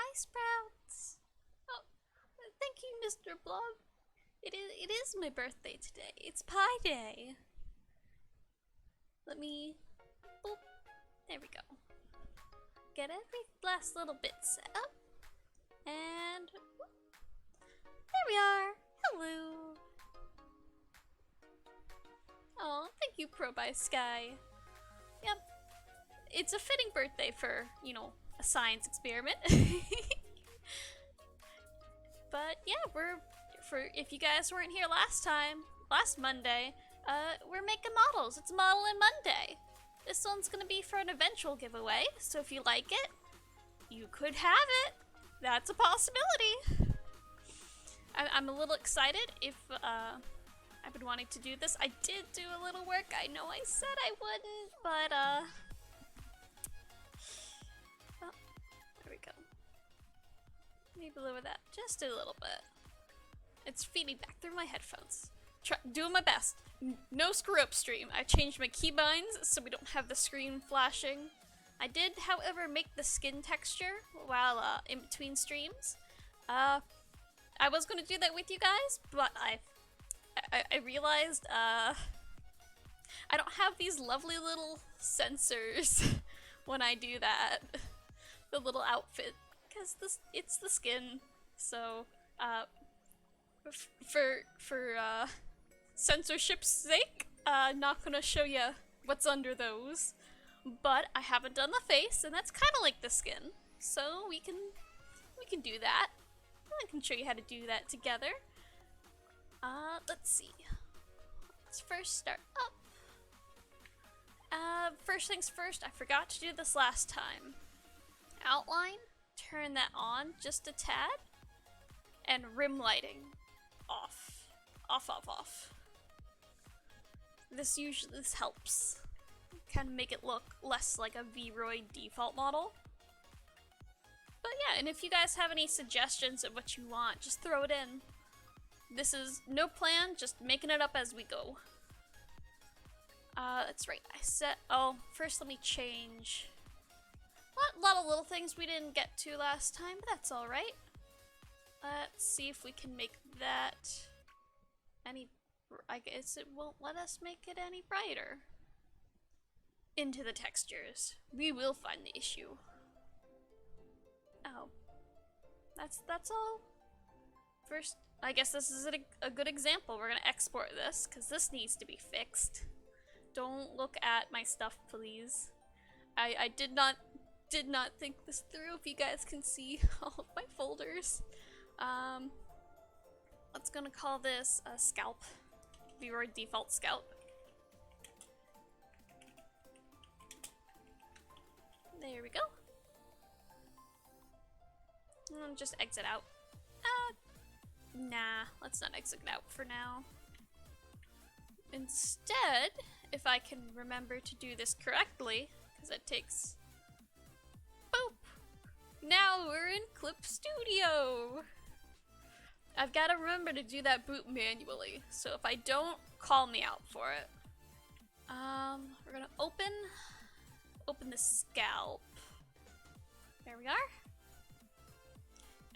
Hi, Sprouts! Oh, thank you, Mr. Blob. It is my birthday today. It's Pie Day. Let me... Boop. There we go. Get every last little bit set up. And... Whoop. There we are. Hello. Oh, thank you, Pro by Sky. Yep. It's a fitting birthday for, you know, a science experiment. But yeah, if you guys weren't here last Monday, we're making models. It's Modelin' Monday. This one's gonna be for an eventual giveaway, so if you like it, you could have it. That's a possibility. I'm a little excited. If I've been wanting to do this. I did do a little work. I know I said I wouldn't, but oh, there we go. Maybe lower that just a little bit. It's feeding back through my headphones. Doing my best. No screw up stream. I changed my keybinds so we don't have the screen flashing. I did, however, make the skin texture while in between streams. I was going to do that with you guys, but I realized I don't have these lovely little sensors when I do that. The little outfit, because it's the skin. So for censorship's sake, not gonna show you what's under those. But I haven't done the face, and that's kind of like the skin. So we can do that. I can show you how to do that together. Let's see. Let's first start up. First things first, I forgot to do this last time. Outline, turn that on just a tad, and rim lighting off Off. This helps. Kind of make it look less like a Vroid default model. But yeah, and if you guys have any suggestions of what you want, just throw it in. This is no plan, just making it up as we go. That's right, first let me change. A lot of little things we didn't get to last time, but that's alright. Let's see if we can make that I guess it won't let us make it any brighter. Into the textures. We will find the issue. Oh. That's all. First, I guess this is a good example. We're gonna export this, because this needs to be fixed. Don't look at my stuff, please. I did not think this through, if you guys can see all of my folders. Let's gonna call this a scalp. Vroid default scalp. There we go. And just exit out. Nah, let's not exit out for now. Instead, if I can remember to do this correctly, because it takes... Boop! Now we're in Clip Studio! I've got to remember to do that boot manually, so if I don't, call me out for it. We're gonna open the scalp. There we are.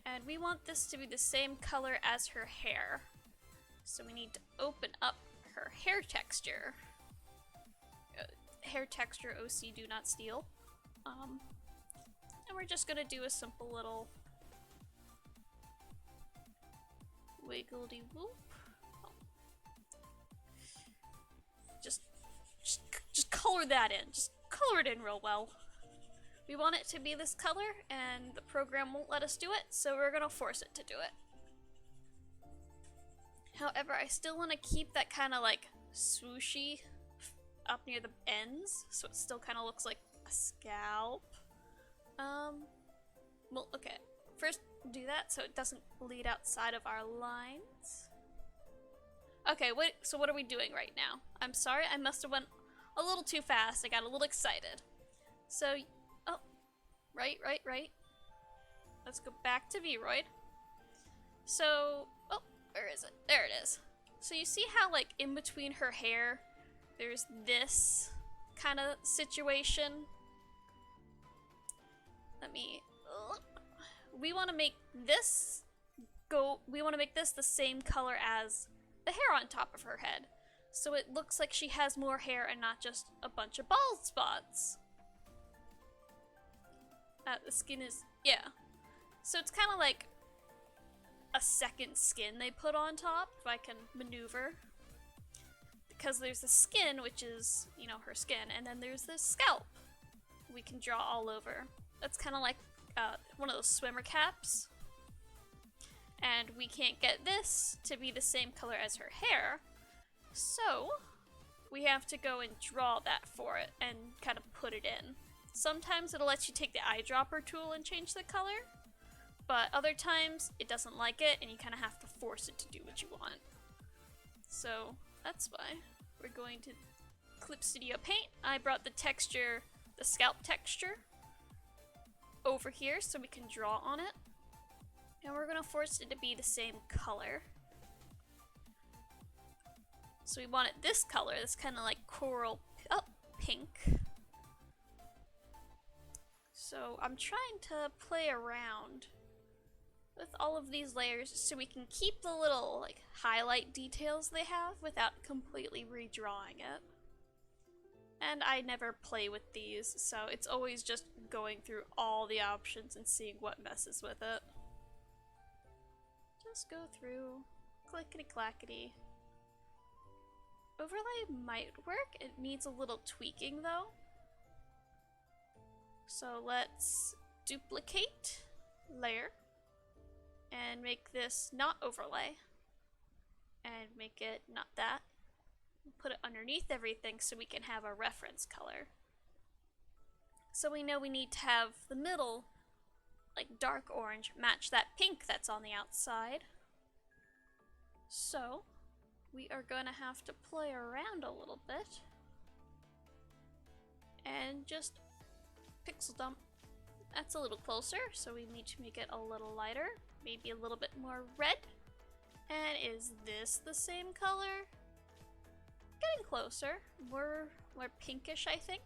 And we want this to be the same color as her hair. So we need to open up her hair texture. Hair texture OC do not steal. And we're just gonna do a simple little wiggledy whoop. Oh. Just color that in. Just color it in real well. We want it to be this color, and the program won't let us do it, so we're gonna force it to do it. However, I still want to keep that kind of like swooshy up near the ends, so it still kind of looks like a scalp. Well, okay. First, do that so it doesn't bleed outside of our lines. Okay, so what are we doing right now? I'm sorry, I must have went a little too fast. I got a little excited. So, oh, right. Let's go back to Vroid. So, oh, where is it? There it is. So you see how, like, in between her hair, there's this kind of situation? We want to make this the same color as the hair on top of her head. So it looks like she has more hair and not just a bunch of bald spots. The skin is, yeah. So it's kind of like a second skin they put on top, if I can maneuver. Because there's the skin, which is, you know, her skin, and then there's this scalp we can draw all over. That's kind of like one of those swimmer caps. And we can't get this to be the same color as her hair, so we have to go and draw that for it and kind of put it in. Sometimes it'll let you take the eyedropper tool and change the color, but other times it doesn't like it and you kind of have to force it to do what you want. So that's why we're going to Clip Studio Paint. I brought the texture, the scalp texture, over here so we can draw on it. And we're going to force it to be the same color. So we want it this color, this kind of like coral pink. So I'm trying to play around with all of these layers so we can keep the little like highlight details they have without completely redrawing it. And I never play with these, so it's always just going through all the options and seeing what messes with it. Just go through, clickety clackety. Overlay might work, it needs a little tweaking though. So let's duplicate layer and make this not overlay and make it not that. Put it underneath everything so we can have a reference color. So we know we need to have the middle, like dark orange, match that pink that's on the outside. So we are going to have to play around a little bit and just pixel dump. That's a little closer, so we need to make it a little lighter, maybe a little bit more red. And is this the same color? Getting closer, more pinkish, I think.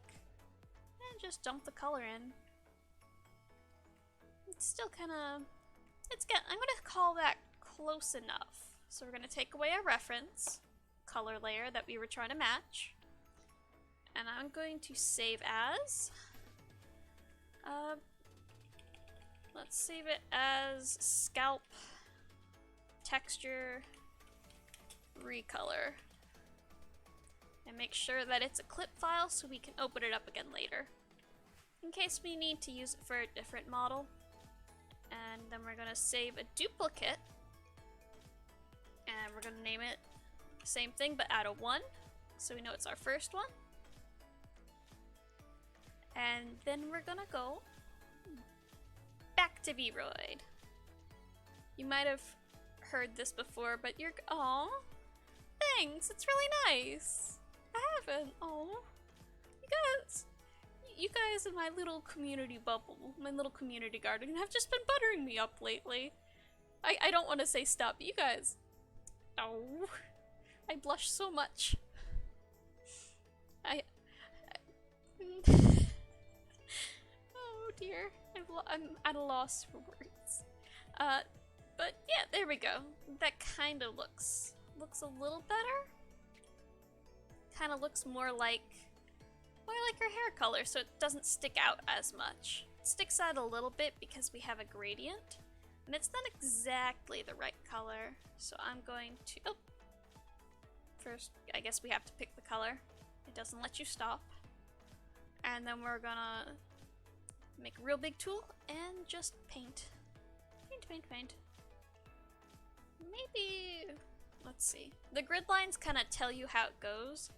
And just dump the color in. It's still kind of, I'm gonna call that close enough. So we're gonna take away our reference color layer that we were trying to match. And I'm going to save as, let's save it as scalp texture recolor. And make sure that it's a clip file so we can open it up again later, in case we need to use it for a different model. And then we're gonna save a duplicate, and we're gonna name it same thing but add a 1, so we know it's our first one. And then we're gonna go back to Vroid. You might have heard this before, but you're, aw, thanks, it's really nice. I haven't, aw, you guys in my little community bubble, my little community garden, have just been buttering me up lately. I don't want to say stop, but you guys, oh, I blush so much. Oh dear, I'm at a loss for words. But yeah, there we go. That kind of looks a little better. Kind of looks more like her hair color, so it doesn't stick out as much. It sticks out a little bit because we have a gradient, and it's not exactly the right color. So I'm going to, oh, first I guess we have to pick the color. It doesn't let you stop. And then we're gonna make a real big tool and just paint. Paint. Maybe, let's see. The grid lines kind of tell you how it goes.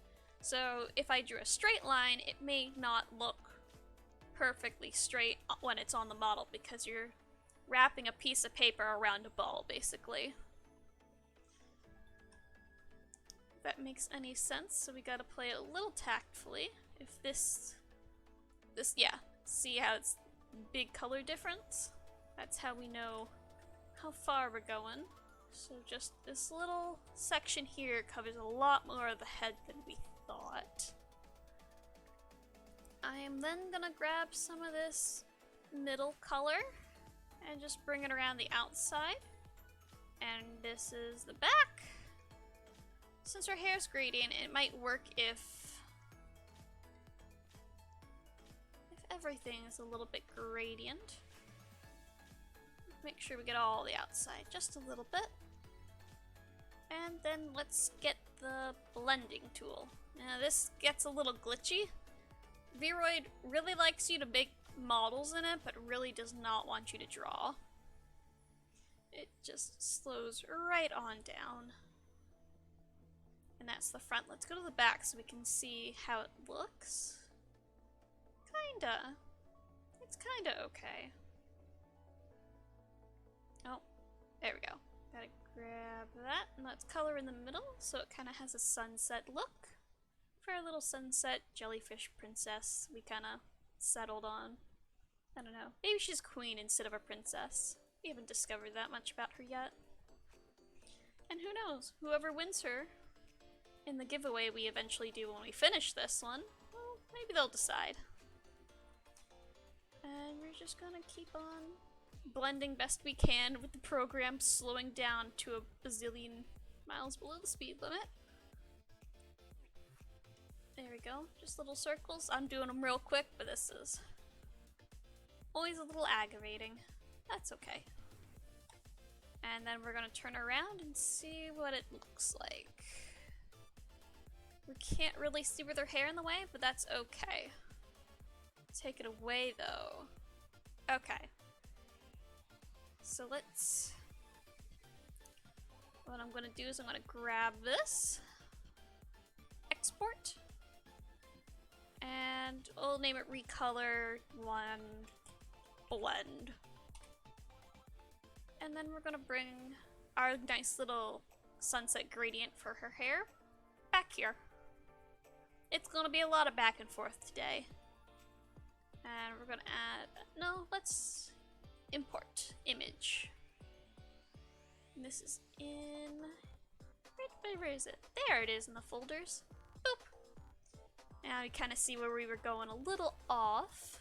So if I drew a straight line, it may not look perfectly straight when it's on the model because you're wrapping a piece of paper around a ball, basically. If that makes any sense, so we gotta play it a little tactfully. If this, yeah, see how it's big color difference? That's how we know how far we're going. So just this little section here covers a lot more of the head than we thought. I am then gonna grab some of this middle color and just bring it around the outside. And this is the back. Since our hair's gradient, it might work if everything is a little bit gradient. Make sure we get all the outside just a little bit. And then let's get the blending tool. Now this gets a little glitchy. Vroid really likes you to make models in it, but really does not want you to draw. It just slows right on down. And that's the front. Let's go to the back so we can see how it looks. Kinda. It's kinda okay. Oh, there we go. Gotta grab that, and let's color in the middle so it kind of has a sunset look. For our little sunset jellyfish princess we kind of settled on. I don't know. Maybe she's queen instead of a princess. We haven't discovered that much about her yet. And who knows? Whoever wins her in the giveaway we eventually do when we finish this one, well, maybe they'll decide. And we're just gonna keep on blending best we can with the program slowing down to a bazillion miles below the speed limit. There we go, just little circles. I'm doing them real quick, but this is always a little aggravating. That's okay. And then we're gonna turn around and see what it looks like. We can't really see with her hair in the way, but that's okay. Take it away though. Okay. So let's, what I'm gonna do is I'm gonna grab this, export, and we'll name it recolor 1 blend. And then we're gonna bring our nice little sunset gradient for her hair back here. It's gonna be a lot of back and forth today. And we're gonna add, no, let's import image. And this is in, where is it? There it is in the folders. Boop. Now you kind of see where we were going a little off.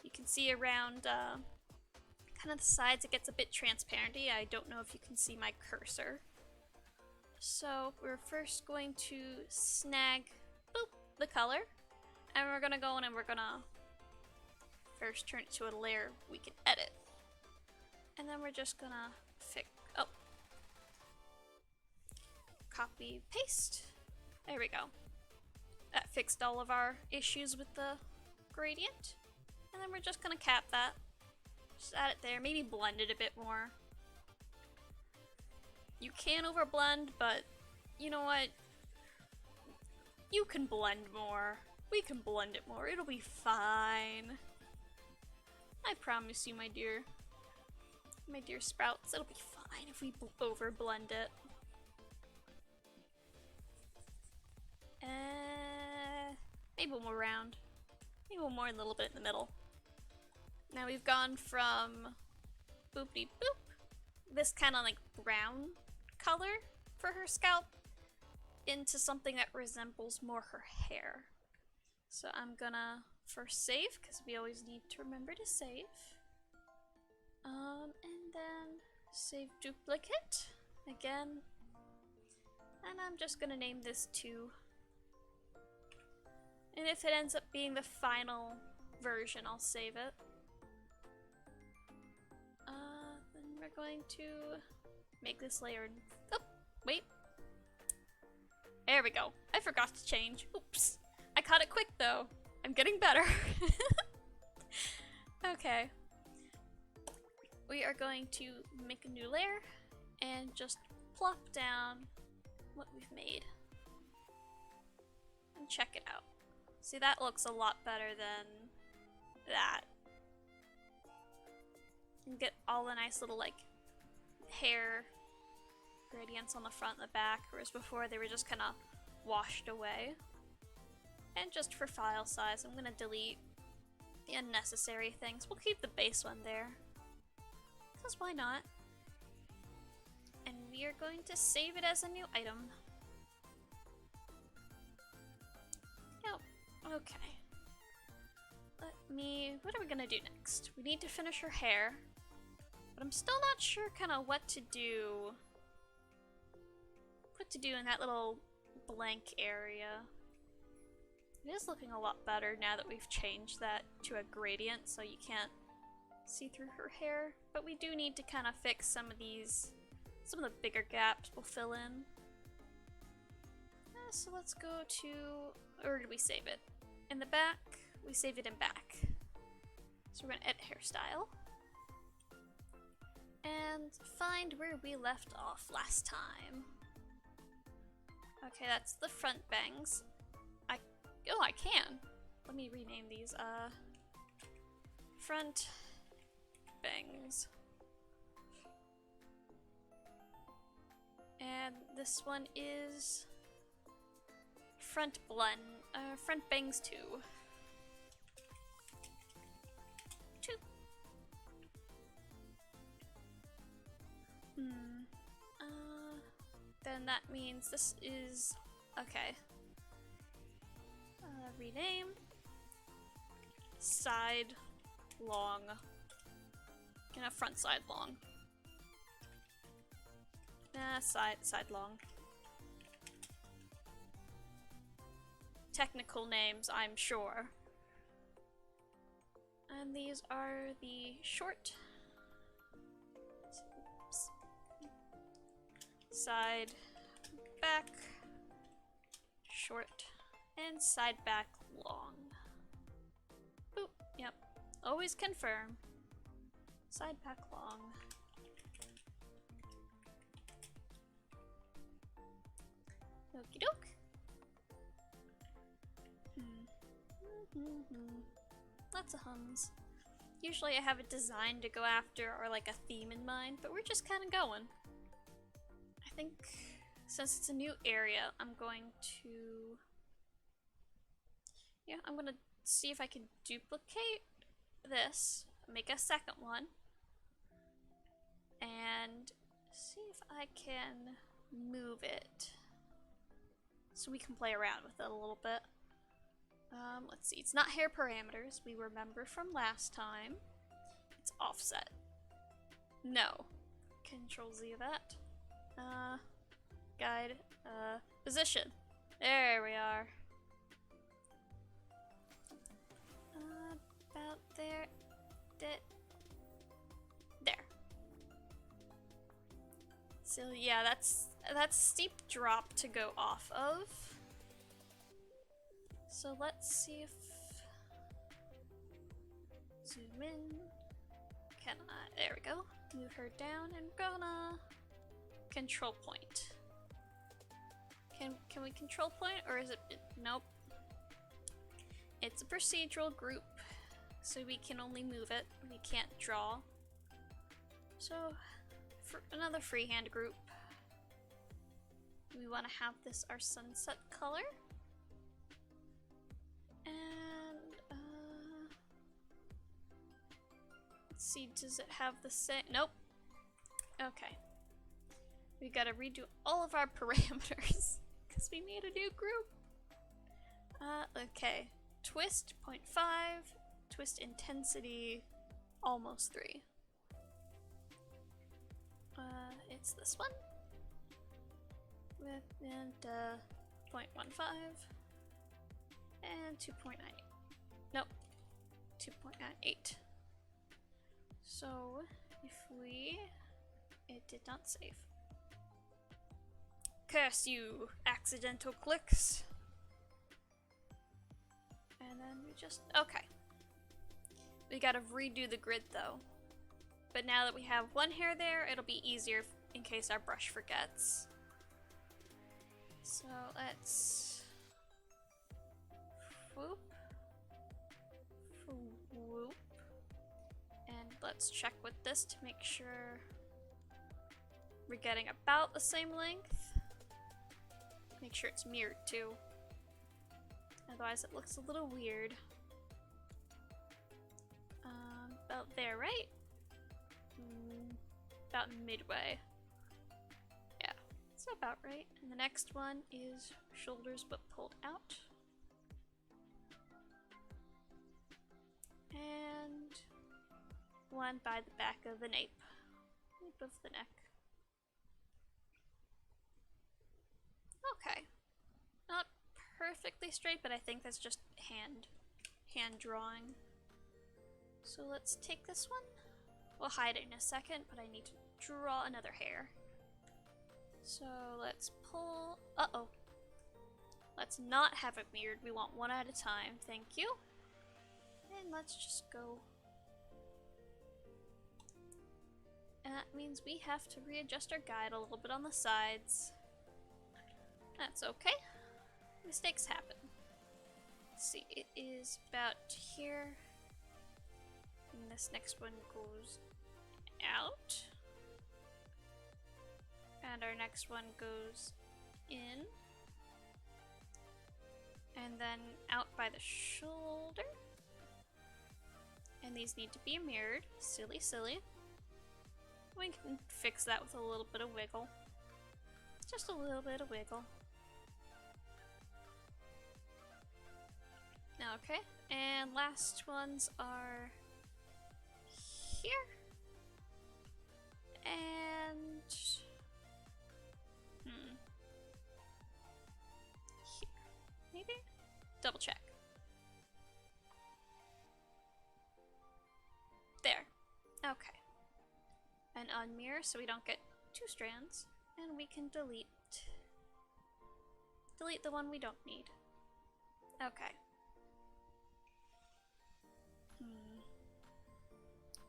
You can see around kind of the sides it gets a bit transparenty. I don't know if you can see my cursor. So we're first going to snag boop, the color, and we're gonna go in and we're gonna first turn it to a layer we can edit. And then we're just gonna copy, paste. There we go. That fixed all of our issues with the gradient. And then we're just gonna cap that. Just add it there, maybe blend it a bit more. You can overblend, but you know what? You can blend more. We can blend it more. It'll be fine. I promise you, my dear. My dear sprouts, it'll be fine if we overblend it. Maybe one more round. Maybe one more a little bit in the middle. Now we've gone from boopity boop, this kind of like brown color for her scalp, into something that resembles more her hair. So I'm gonna first save, because we always need to remember to save. And then save duplicate again. And I'm just gonna name this 2. And if it ends up being the final version, I'll save it. Then we're going to make this layer. Oh, wait. There we go. I forgot to change. Oops. I caught it quick though. I'm getting better. Okay. We are going to make a new layer and just plop down what we've made. And check it out. See, that looks a lot better than that. And get all the nice little like hair gradients on the front and the back, whereas before they were just kind of washed away. And just for file size, I'm gonna delete the unnecessary things. We'll keep the base one there, because why not? And we are going to save it as a new item. Okay. What are we gonna do next? We need to finish her hair, but I'm still not sure kind of what to do in that little blank area. It is looking a lot better now that we've changed that to a gradient so you can't see through her hair, but we do need to kind of fix some of the bigger gaps we'll fill in. So let's go to, or did we save it? In the back, we save it in back. So we're gonna edit hairstyle. And find where we left off last time. Okay, that's the front bangs. Oh, I can. Let me rename these, front bangs. And this one is front bangs 2. Then that means this is, okay. Rename. Side long. Can have front side long. Side long. Technical names, I'm sure. And these are the short. Oops. Side, back, short, and side back long. Boop, yep. Always confirm. Side back long. Okie doke. Lots of hums. Usually I have a design to go after or like a theme in mind, but we're just kind of going. I think since it's a new area, I'm going to... Yeah, I'm gonna see if I can duplicate this, make a second one, and see if I can move it so we can play around with it a little bit. Let's see, it's not hair parameters, we remember from last time. It's offset. No. Control Z of that. Guide, position. There we are. About there. There. So yeah, that's a steep drop to go off of. So let's see if... Zoom in. Can I... There we go. Move her down and we're gonna... Control point. Can we control point or is it... Nope. It's a procedural group, so we can only move it. We can't draw. So, for another freehand group, we want to have this our sunset color. And, let's see, does it have the same? Nope. Okay. We gotta redo all of our parameters, because we made a new group. Okay. Twist 0.5, twist intensity almost 3. It's this one with and 0.15 and 2.98. Nope, 2.98. So if we, it did not save. Curse you, accidental clicks. And then we just, okay. We gotta redo the grid though. But now that we have one hair there, it'll be easier in case our brush forgets. So let's whoop, whoop, and let's check with this to make sure we're getting about the same length. Make sure it's mirrored too. Otherwise it looks a little weird. About there, right? About midway. Yeah, it's about right. And the next one is shoulders but pulled out. And one by the back of the nape. Nape of the neck. Okay. Not perfectly straight, but I think that's just hand drawing. So let's take this one. We'll hide it in a second, but I need to draw another hair. So let's pull, uh-oh. Let's not have it mirrored, we want one at a time, thank you. And let's just go. And that means we have to readjust our guide a little bit on the sides. That's okay. Mistakes happen. Let's see, it is about here. And this next one goes out. And our next one goes in. And then out by the shoulder. And these need to be mirrored. Silly, silly. We can fix that with a little bit of wiggle. Just a little bit of wiggle. Okay, and last ones are here. And here. Maybe? Double check. There. Okay. And unmirror so we don't get two strands. And we can delete the one we don't need. Okay.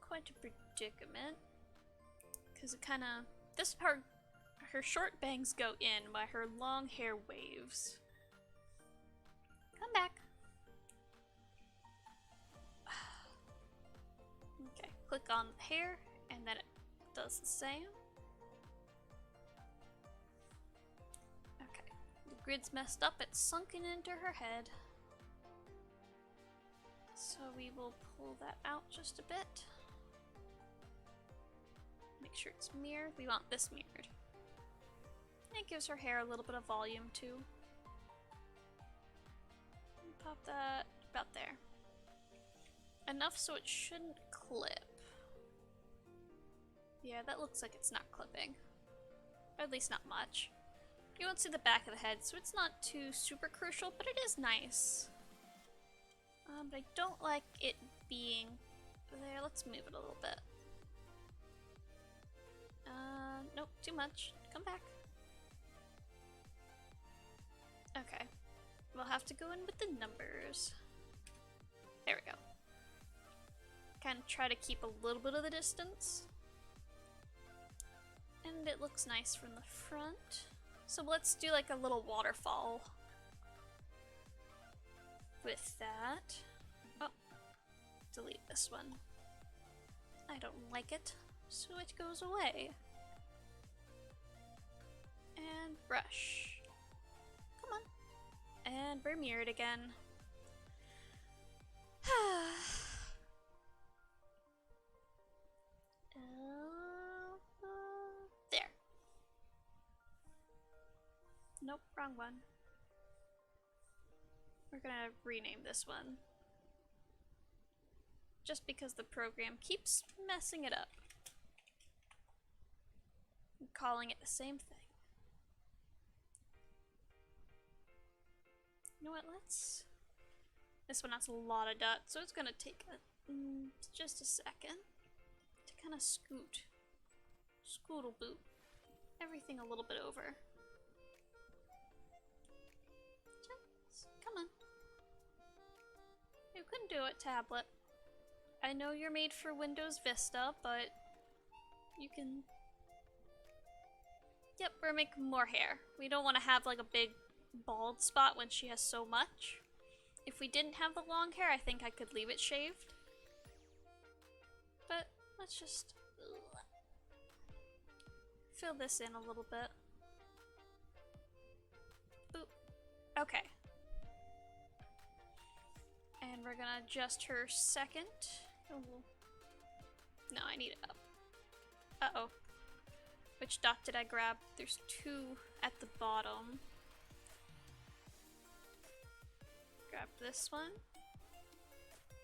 Quite a predicament. Because it kind of... This part, her short bangs go in while her long hair waves. Come back. Okay, click on the hair, and then it does the same. grid's messed up, it's sunken into her head. So we will pull that out just a bit. Make sure it's mirrored. We want this mirrored. And it gives her hair a little bit of volume too. Pop that about there. Enough so it shouldn't clip. Yeah, that looks like it's not clipping. Or at least not much. You won't see the back of the head, so it's not too super crucial, but it is nice. But I don't like it being there. Let's move it a little bit. Nope, too much. Come back. Okay. We'll have to go in with the numbers. There we go. Kind of try to keep a little bit of the distance. And it looks nice from the front. So let's do like a little waterfall with that. Oh, delete this one. I don't like it, so it goes away. And brush. Come on. And we're mirrored again. There. Nope, wrong one. We're gonna rename this one. Just because the program keeps messing it up. And calling it the same thing. You know what, let's... This one has a lot of dots, so it's gonna take just a second to kind of scootle boot everything a little bit over. Just, come on. You couldn't do it, tablet. I know you're made for Windows Vista, but you can... Yep, we're making more hair. We don't want to have like a big bald spot when she has so much. If we didn't have the long hair, I think I could leave it shaved. But let's just fill this in a little bit. Boop. Okay. And we're gonna adjust her second. Oh. No, I need it up. Uh-oh. Which dot did I grab? There's two at the bottom. Grab this one.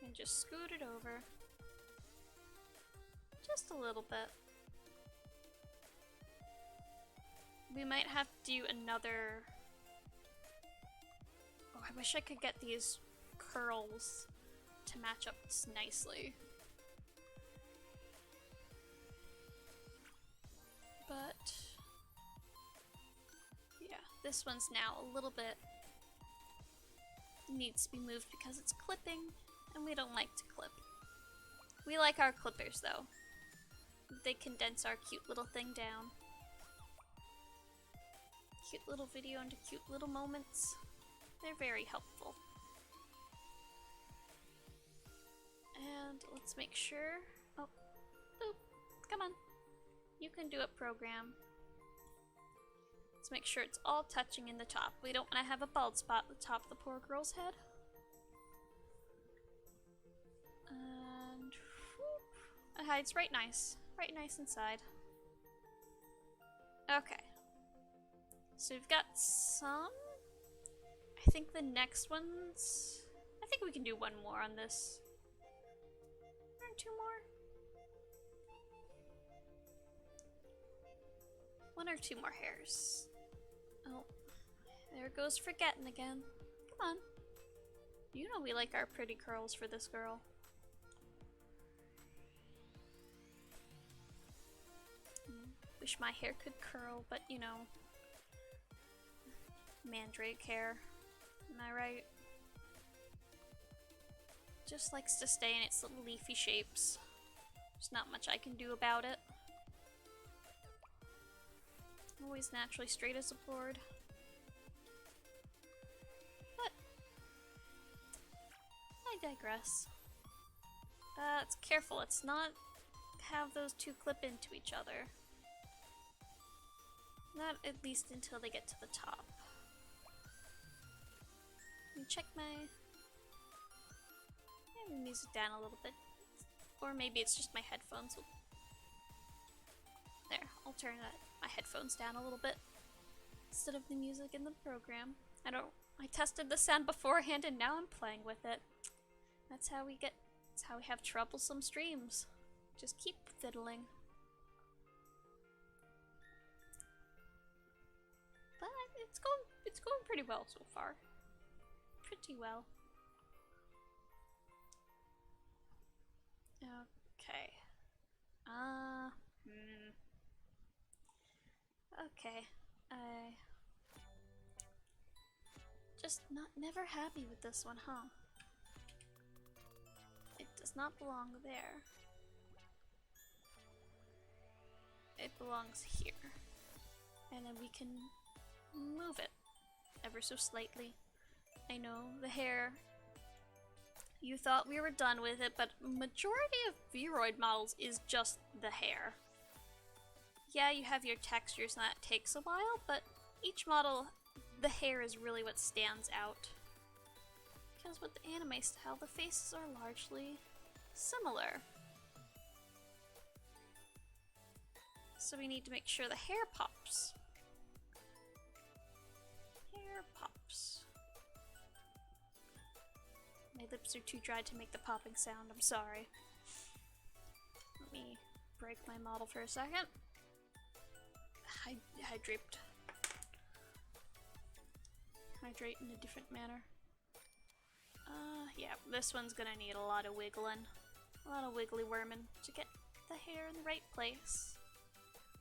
And just scoot it over. Just a little bit. We might have to do another... Oh, I wish I could get these curls to match up this nicely. But... yeah, this one's now a little bit... needs to be moved because it's clipping, and we don't like to clip. We like our clippers though. They condense our cute little thing down. Cute little video into cute little moments. They're very helpful. And let's make sure... Oh, boop. Come on. You can do it, program. Let's make sure it's all touching in the top. We don't want to have a bald spot at the top of the poor girl's head. And... whoop, it hides right nice inside. Okay. So we've got some... I think the next one's... I think we can do one more on this. Or two more? One or two more hairs. Oh, there goes forgetting again. Come on. You know we like our pretty curls for this girl. Wish my hair could curl, but you know. Mandrake hair. Am I right? Just likes to stay in its little leafy shapes. There's not much I can do about it. Always naturally straight as a board. But I digress. It's careful, let's not have those two clip into each other. Not at least until they get to the top. can check my music down a little bit. Or maybe it's just my headphones. There, I'll turn my headphones down a little bit instead of the music in the program. I tested the sound beforehand and now I'm playing with it. That's how we have troublesome streams. Just keep fiddling. But it's going pretty well so far. Pretty well. Okay. Okay. Just never happy with this one, huh? It does not belong there. It belongs here. And then we can move it ever so slightly. I know the hair, you thought we were done with it, but majority of Vroid models is just the hair. Yeah, you have your textures and that takes a while, but each model, the hair is really what stands out. Because with the anime style, the faces are largely similar. So we need to make sure the hair pops. Hair pops. My lips are too dry to make the popping sound, I'm sorry. Let me break my model for a second. Hydrate in a different manner. Yeah, this one's gonna need a lot of wiggling. A lot of wiggly worming to get the hair in the right place.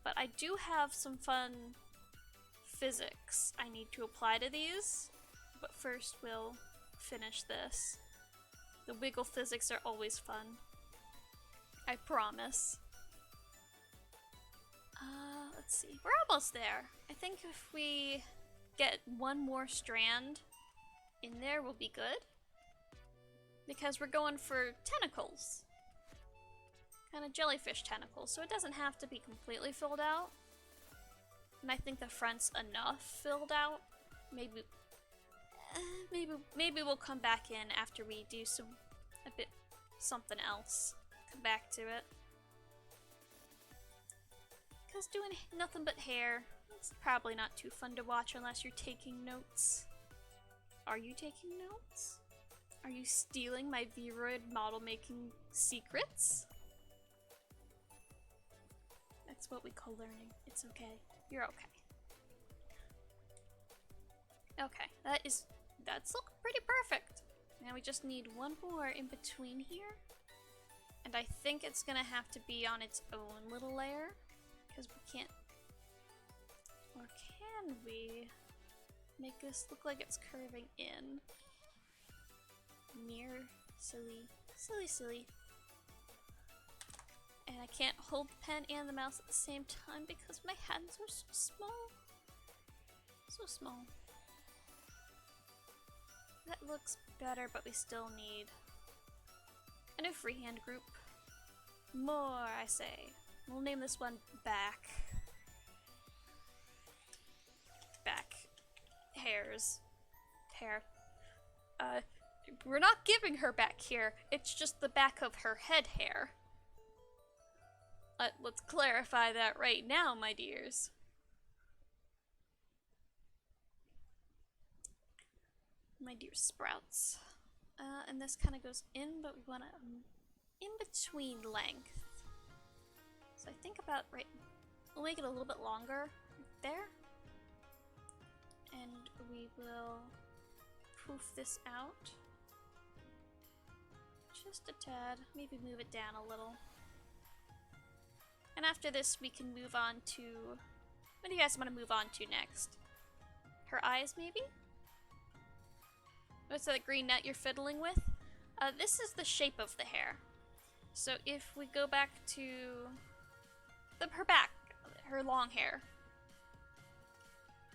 But I do have some fun physics I need to apply to these. But first we'll finish this. The wiggle physics are always fun. I promise. Let's see. We're almost there. I think if we get one more strand in there, we'll be good. Because we're going for tentacles. Kind of jellyfish tentacles, so it doesn't have to be completely filled out. And I think the front's enough filled out. Maybe we'll come back in after we do something else. Come back to it. Because doing nothing but hair, it's probably not too fun to watch unless you're taking notes. Are you taking notes? Are you stealing my Vroid model making secrets? That's what we call learning. It's okay. You're okay. Okay, that's looking pretty perfect. Now we just need one more in between here. And I think it's gonna have to be on its own little layer. Because we can't... Or can we make this look like it's curving in? Mirror. Silly. Silly, silly. And I can't hold the pen and the mouse at the same time because my hands are so small. So small. That looks better, but we still need a new freehand group. More, I say. We'll name this one Back. Back. Hairs. Hair. We're not giving her back here. It's just the back of her head hair. Let's clarify that right now, my dears. My dear sprouts. And this kind of goes in, but we want to in between length. So I think about we'll make it a little bit longer there. And we will poof this out. Just a tad. Maybe move it down a little. And after this, we can move on to... What do you guys want to move on to next? Her eyes, maybe? What's that green net you're fiddling with? This is the shape of the hair. So if we go back to her back, her long hair.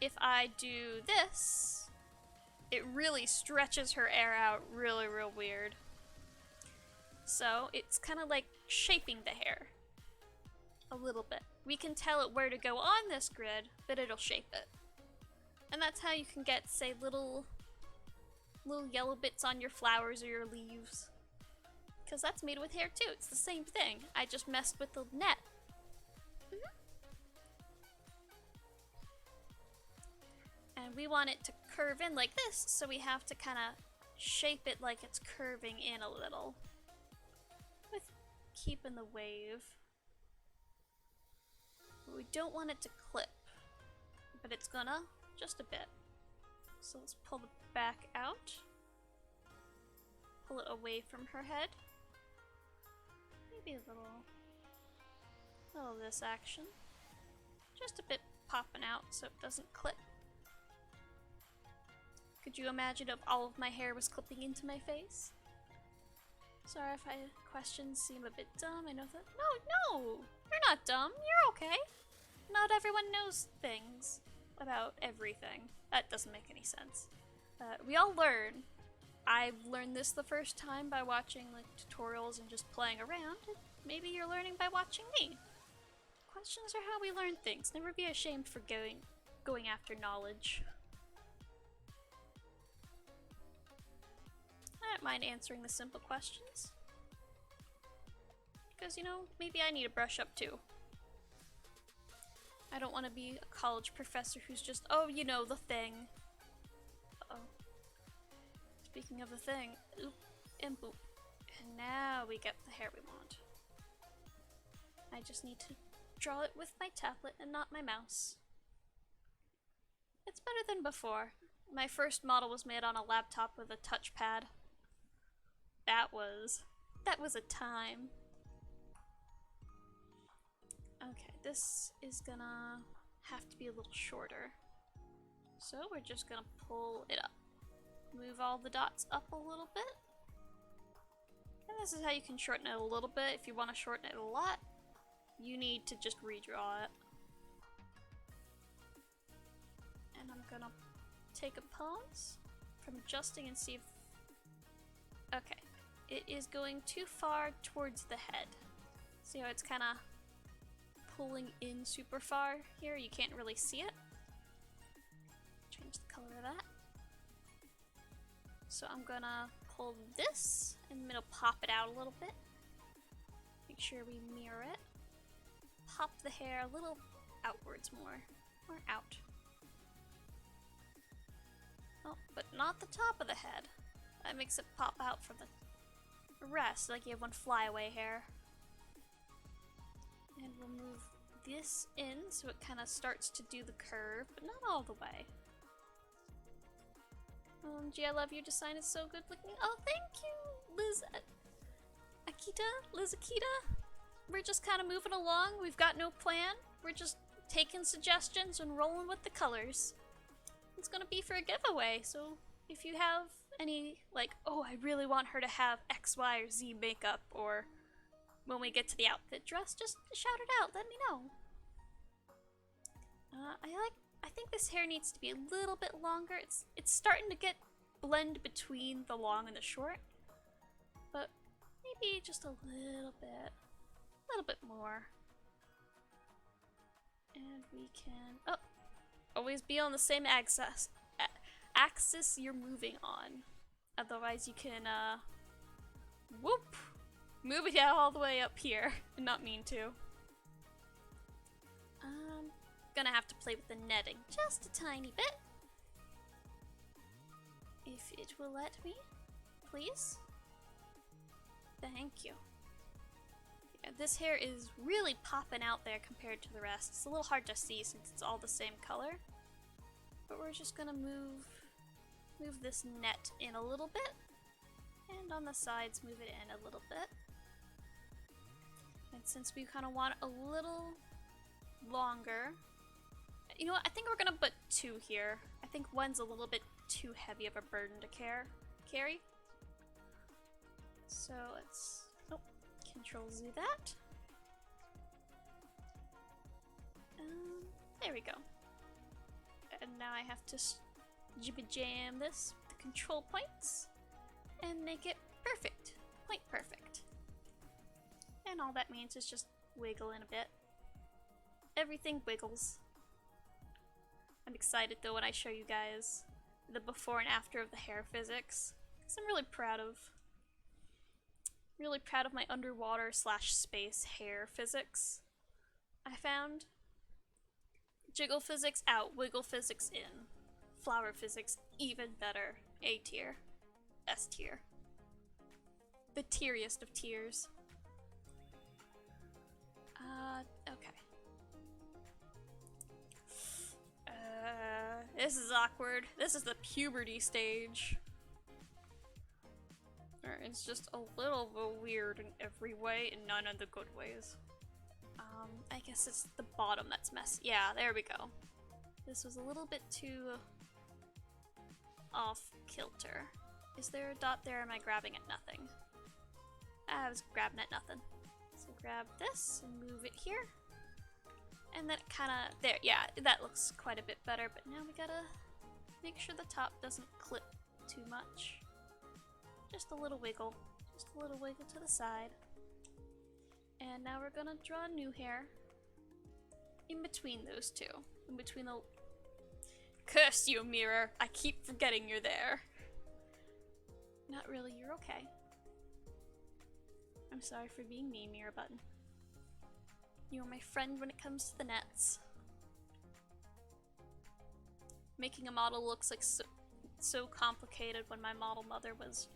If I do this, it really stretches her hair out really, real weird. So it's kind of like shaping the hair a little bit. We can tell it where to go on this grid, but it'll shape it. And that's how you can get, say, little little yellow bits on your flowers or your leaves. Because that's made with hair too. It's the same thing. I just messed with the net. And we want it to curve in like this, so we have to kind of shape it like it's curving in a little. With keeping the wave. But we don't want it to clip. But it's gonna, just a bit. So let's pull the back out. Pull it away from her head. Maybe a little of this action. Just a bit popping out so it doesn't clip. Could you imagine if all of my hair was clipping into my face? Sorry if my questions seem a bit dumb. I know that. No, you're not dumb. You're okay. Not everyone knows things about everything. That doesn't make any sense. We all learn. I learned this the first time by watching like tutorials and just playing around. Maybe you're learning by watching me. Questions are how we learn things. Never be ashamed for going after knowledge. I don't mind answering the simple questions. Because, you know, maybe I need to brush up too. I don't want to be a college professor who's just, oh, you know, the thing. Uh-oh. Speaking of the thing, oop and boop. And now we get the hair we want. I just need to draw it with my tablet and not my mouse. It's better than before. My first model was made on a laptop with a touchpad. That was a time. Okay, this is gonna have to be a little shorter. So we're just gonna pull it up. Move all the dots up a little bit. And this is how you can shorten it a little bit. If you want to shorten it a lot, you need to just redraw it. And I'm gonna take a pause from adjusting and see if... Okay. It is going too far towards the head. See how it's kind of pulling in super far here? You can't really see it. Change the color of that. So I'm gonna pull this and I'm gonna pop it out a little bit. Make sure we mirror it. Pop the hair a little outwards more. Or out. Oh, but not the top of the head. That makes it pop out from the rest, like you have one flyaway hair. And we'll move this in so it kind of starts to do the curve, but not all the way. Gee, I love your design, it's so good looking. Oh, thank you, Liz Akita. We're just kind of moving along. We've got no plan. We're just taking suggestions and rolling with the colors. It's gonna be for a giveaway, so if you have any, like, oh, I really want her to have X, Y, or Z makeup, or when we get to the outfit dress, just shout it out, let me know. I think this hair needs to be a little bit longer. It's starting to get blend between the long and the short, but maybe just a little bit more. And we can, oh, always be on the same axis you're moving on. Otherwise you can, whoop, move it all the way up here and not mean to. Gonna have to play with the netting just a tiny bit. If it will let me, please. Thank you. Yeah, this hair is really popping out there compared to the rest. It's a little hard to see since it's all the same color. But we're just gonna move this net in a little bit. And on the sides, move it in a little bit. And since we kind of want a little longer, you know what, I think we're gonna put two here. I think one's a little bit too heavy of a burden to carry. So let's, oh, Control Z that. There we go. And now I have to jibby jam this with the control points and make it perfect. Point perfect. And all that means is just wiggle in a bit. Everything wiggles. I'm excited though when I show you guys. the before and after of the hair physics. Because I'm really proud of my underwater slash space hair physics. I found jiggle physics out, wiggle physics in, flower physics even better. A tier, S tier, the tieriest of tiers. Okay. This is awkward. This is the puberty stage. It's just a little bit weird in every way, and none of the good ways. I guess it's the bottom that's messy. Yeah, there we go. This was a little bit too off kilter. Is there a dot there? Am I grabbing at nothing? I was grabbing at nothing. So grab this and move it here. And then it kinda, there, yeah, that looks quite a bit better, but now we gotta make sure the top doesn't clip too much. Just a little wiggle to the side. And now we're gonna draw new hair in between those two. In between the... Curse you, mirror! I keep forgetting you're there. Not really, you're okay. I'm sorry for being mean, mirror button. You are my friend when it comes to the nets. Making a model looks like so complicated when my model mother was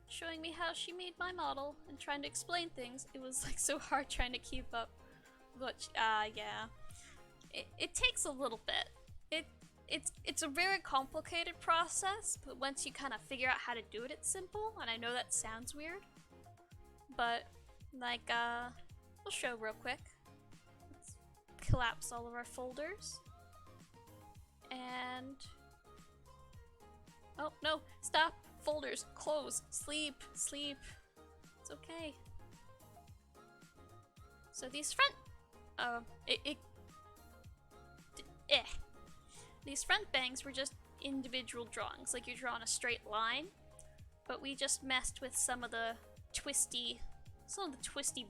showing me how she made my model and trying to explain things. It was like so hard trying to keep up. But yeah. It takes a little bit. It's a very complicated process, but once you kind of figure out how to do it, it's simple. And I know that sounds weird, but like we'll show real quick. Let's collapse all of our folders. And oh no, stop. Folders, close, sleep. It's okay. So these front, these front bangs were just individual drawings, like you're drawing a straight line, but we just messed with some of the twisty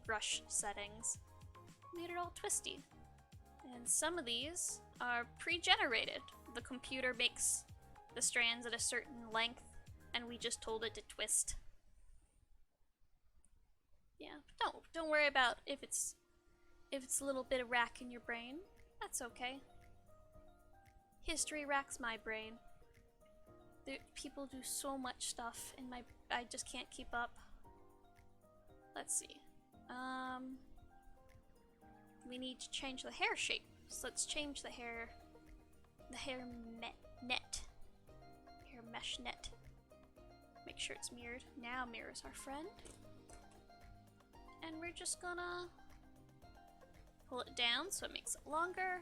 brush settings. Made it all twisty. And some of these are pre-generated. The computer makes the strands at a certain length, and we just told it to twist. Yeah, don't worry about if it's a little bit of rack in your brain. That's okay. History racks my brain. People do so much stuff, and I just can't keep up. Let's see. We need to change the hair shape. So let's change the hair net. Hair mesh net. Make sure it's mirrored. Now mirrors our friend. And we're just gonna pull it down so it makes it longer.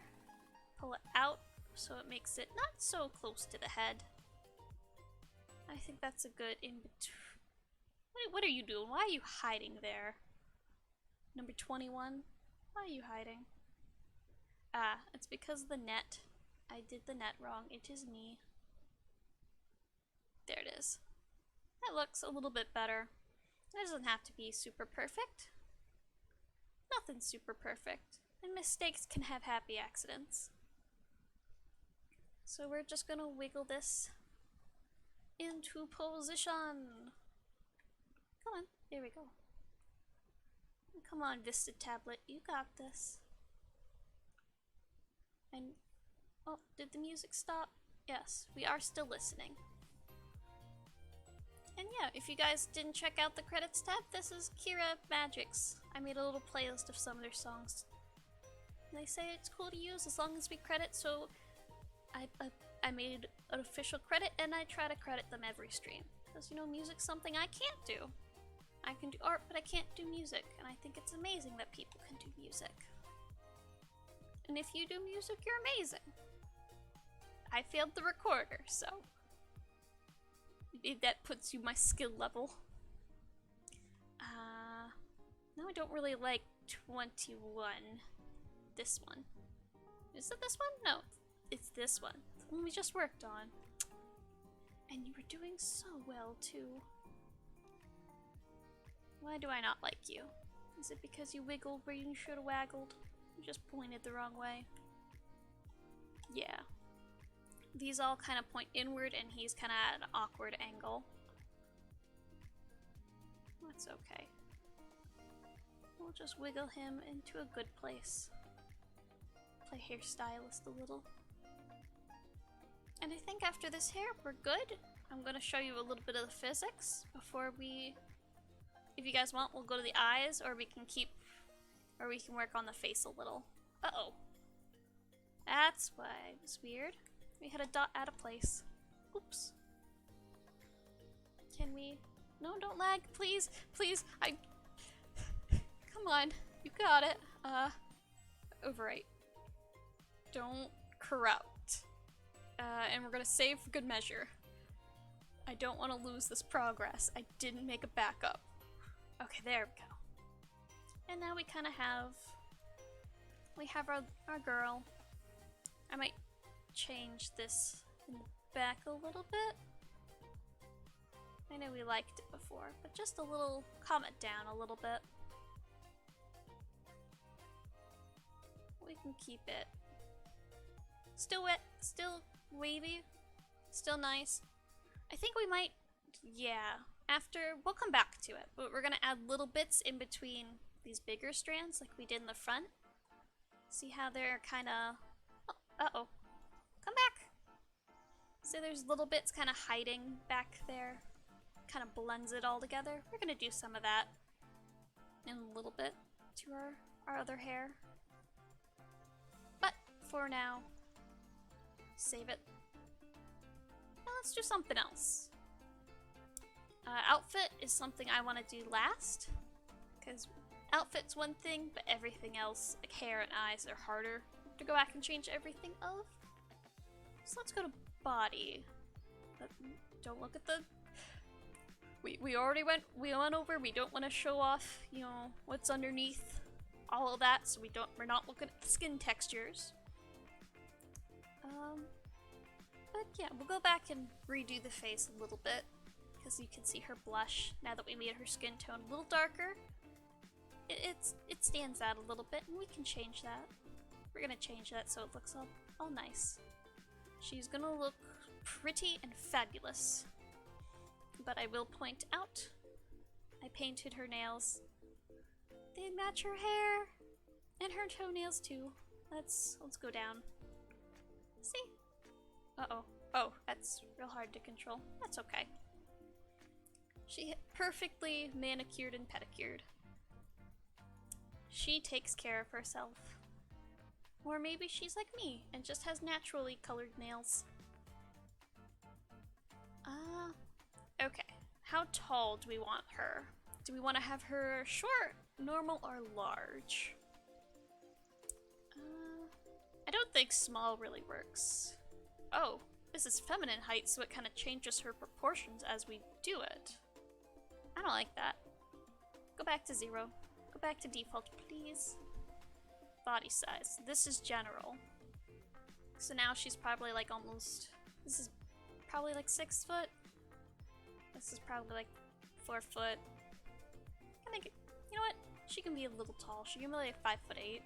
Pull it out so it makes it not so close to the head. I think that's a good in between. What are you doing? Why are you hiding there? Number 21. Why are you hiding? Ah, it's because of the net. I did the net wrong. It is me. There it is. That looks a little bit better. It doesn't have to be super perfect. Nothing's super perfect. And mistakes can have happy accidents. So we're just gonna wiggle this into position. Come on, there we go. Come on, Vista tablet, you got this. And, oh, did the music stop? Yes, we are still listening. And yeah, if you guys didn't check out the credits tab, this is Kira Magic's. I made a little playlist of some of their songs. And they say it's cool to use as long as we credit, so I made an official credit, and I try to credit them every stream. Because, you know, music's something I can't do. I can do art, but I can't do music, and I think it's amazing that people can do music. And if you do music, you're amazing. I failed the recorder, so that puts you my skill level. No, I don't really like 21. This one. Is it this one? No, it's this one. The one we just worked on. And you were doing so well, too. Why do I not like you? Is it because you wiggled where you should have waggled? You just pointed the wrong way. Yeah. these all kind of point inward and he's kind of at an awkward angle. That's okay. We'll just wiggle him into a good place. Play hairstylist a little. And I think after this hair, we're good. I'm gonna show you a little bit of the physics before we, if you guys want, we'll go to the eyes, or we can work on the face a little. Uh-oh. That's why it was weird. We had a dot out of place. Oops. Can we? No, don't lag, please, please. Come on, you got it. Overwrite. Don't corrupt. And we're gonna save for good measure. I don't want to lose this progress. I didn't make a backup. Okay, there we go. And now we kind of have, our girl. I might change this in the back a little bit. I know we liked it before, but just a little, calm it down a little bit. We can keep it still wet, still wavy, still nice. I think we might, yeah, after, we'll come back to it, but we're gonna add little bits in between these bigger strands like we did in the front. See how they're kinda, oh, uh-oh, come back. So there's little bits kind of hiding back there, kind of blends it all together. We're gonna do some of that in a little bit to our other hair. But for now, save it. Now let's do something else. Outfit is something I want to do last, because outfit's one thing, but everything else, like hair and eyes, are harder to go back and change everything of. So let's go to body. But don't look at the... We already went over, we don't want to show off, you know, what's underneath all of that, so we're not looking at the skin textures. But yeah, we'll go back and redo the face a little bit, because you can see her blush now that we made her skin tone a little darker. It stands out a little bit, and we can change that. We're gonna change that so it looks all nice. She's gonna look pretty and fabulous. But I will point out, I painted her nails. They match her hair and her toenails too. Let's go down. See? Uh-oh. Oh, that's real hard to control. That's okay. She perfectly manicured and pedicured. She takes care of herself. Or maybe she's like me and just has naturally colored nails. Okay. How tall do we want her? Do we want to have her short, normal, or large? I don't think small really works. Oh, this is feminine height, so it kind of changes her proportions as we do it. I don't like that. Go back to 0. Go back to default, please. Body size. This is general. So now she's probably like almost... This is probably like 6 foot. This is probably like 4 foot. I think, you know what? She can be a little tall. She can be like 5'8".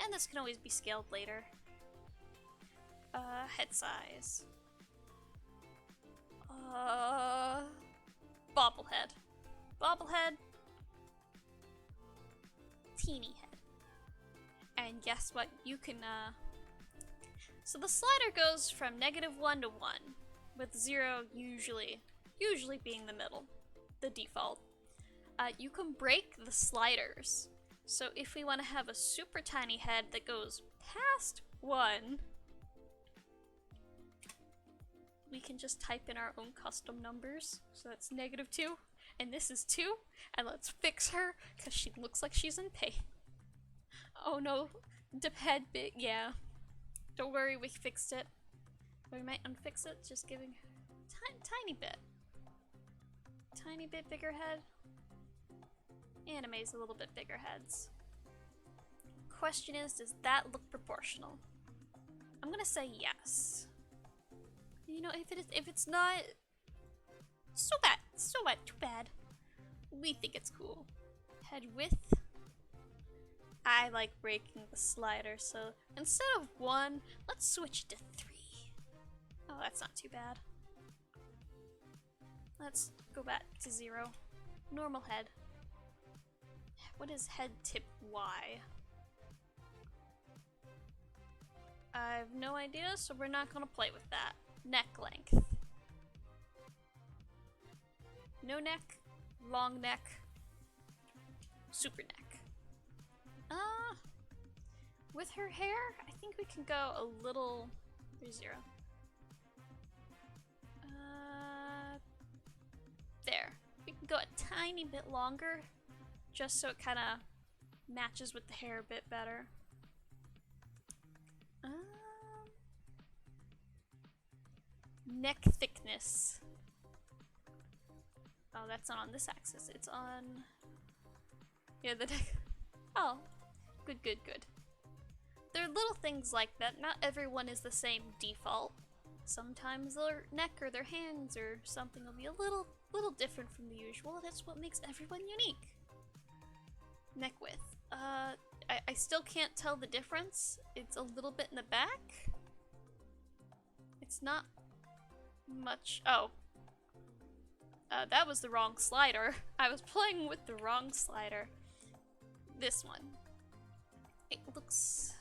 And this can always be scaled later. Head size. Bobblehead. Bobblehead. Teeny head. And guess what? You can, So the slider goes from -1 to 1, with 0 usually being the middle, the default. You can break the sliders. So if we want to have a super tiny head that goes past 1, we can just type in our own custom numbers. So that's -2, and this is 2, and let's fix her, because she looks like she's in pain. Oh no, the head bit, yeah. Don't worry, we fixed it. We might unfix it, just giving tiny bit. Tiny bit bigger head. Anime's a little bit bigger heads. Question is, does that look proportional? I'm gonna say yes. You know, if it's not, so bad, too bad. We think it's cool. Head width. I like breaking the slider, so instead of 1, let's switch to 3. Oh, that's not too bad. Let's go back to 0. Normal head. What is head tip Y? I have no idea, so we're not gonna play with that. Neck length. No neck, long neck, super neck. With her hair, I think we can go a little... There's 0. There. We can go a tiny bit longer, just so it kind of matches with the hair a bit better. Neck thickness. Oh, that's not on this axis. It's on... Yeah, the neck. Oh. Good, good, good. There are little things like that. Not everyone is the same default. Sometimes their neck or their hands or something will be a little different from the usual. That's what makes everyone unique. Neck width. I still can't tell the difference. It's a little bit in the back. It's not much. Oh. That was the wrong slider. I was playing with the wrong slider. This one. It looks...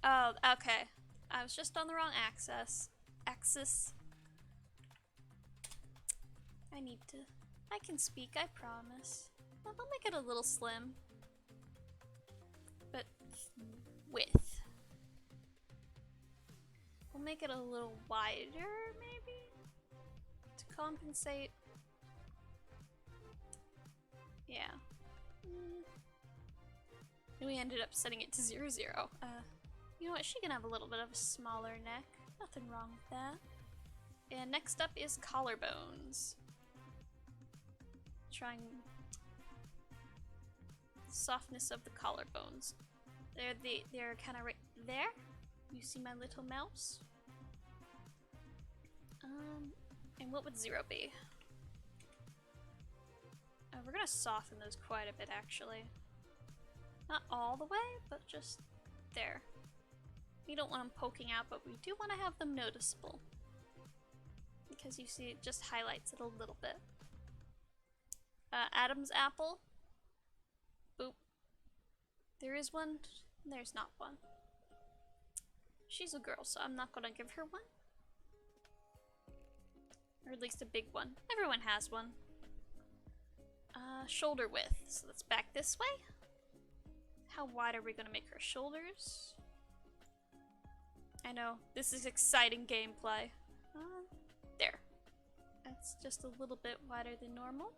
Oh, okay. I was just on the wrong axis. I can speak, I promise. Well, I'll make it a little slim. But width. We'll make it a little wider, maybe? To compensate. Yeah. And we ended up setting it to 0, 0. You know what? She can have a little bit of a smaller neck. Nothing wrong with that. And next up is collarbones. Trying softness of the collarbones. They're kind of right there. You see my little mouse? And what would 0 be? We're gonna soften those quite a bit, actually. Not all the way, but just there. We don't want them poking out, but we do want to have them noticeable. Because you see, it just highlights it a little bit. Adam's apple. Boop. There is one. There's not one. She's a girl, so I'm not gonna give her one. Or at least a big one. Everyone has one. Shoulder width. So let's back this way. How wide are we gonna make her shoulders? I know, this is exciting gameplay. There. That's just a little bit wider than normal.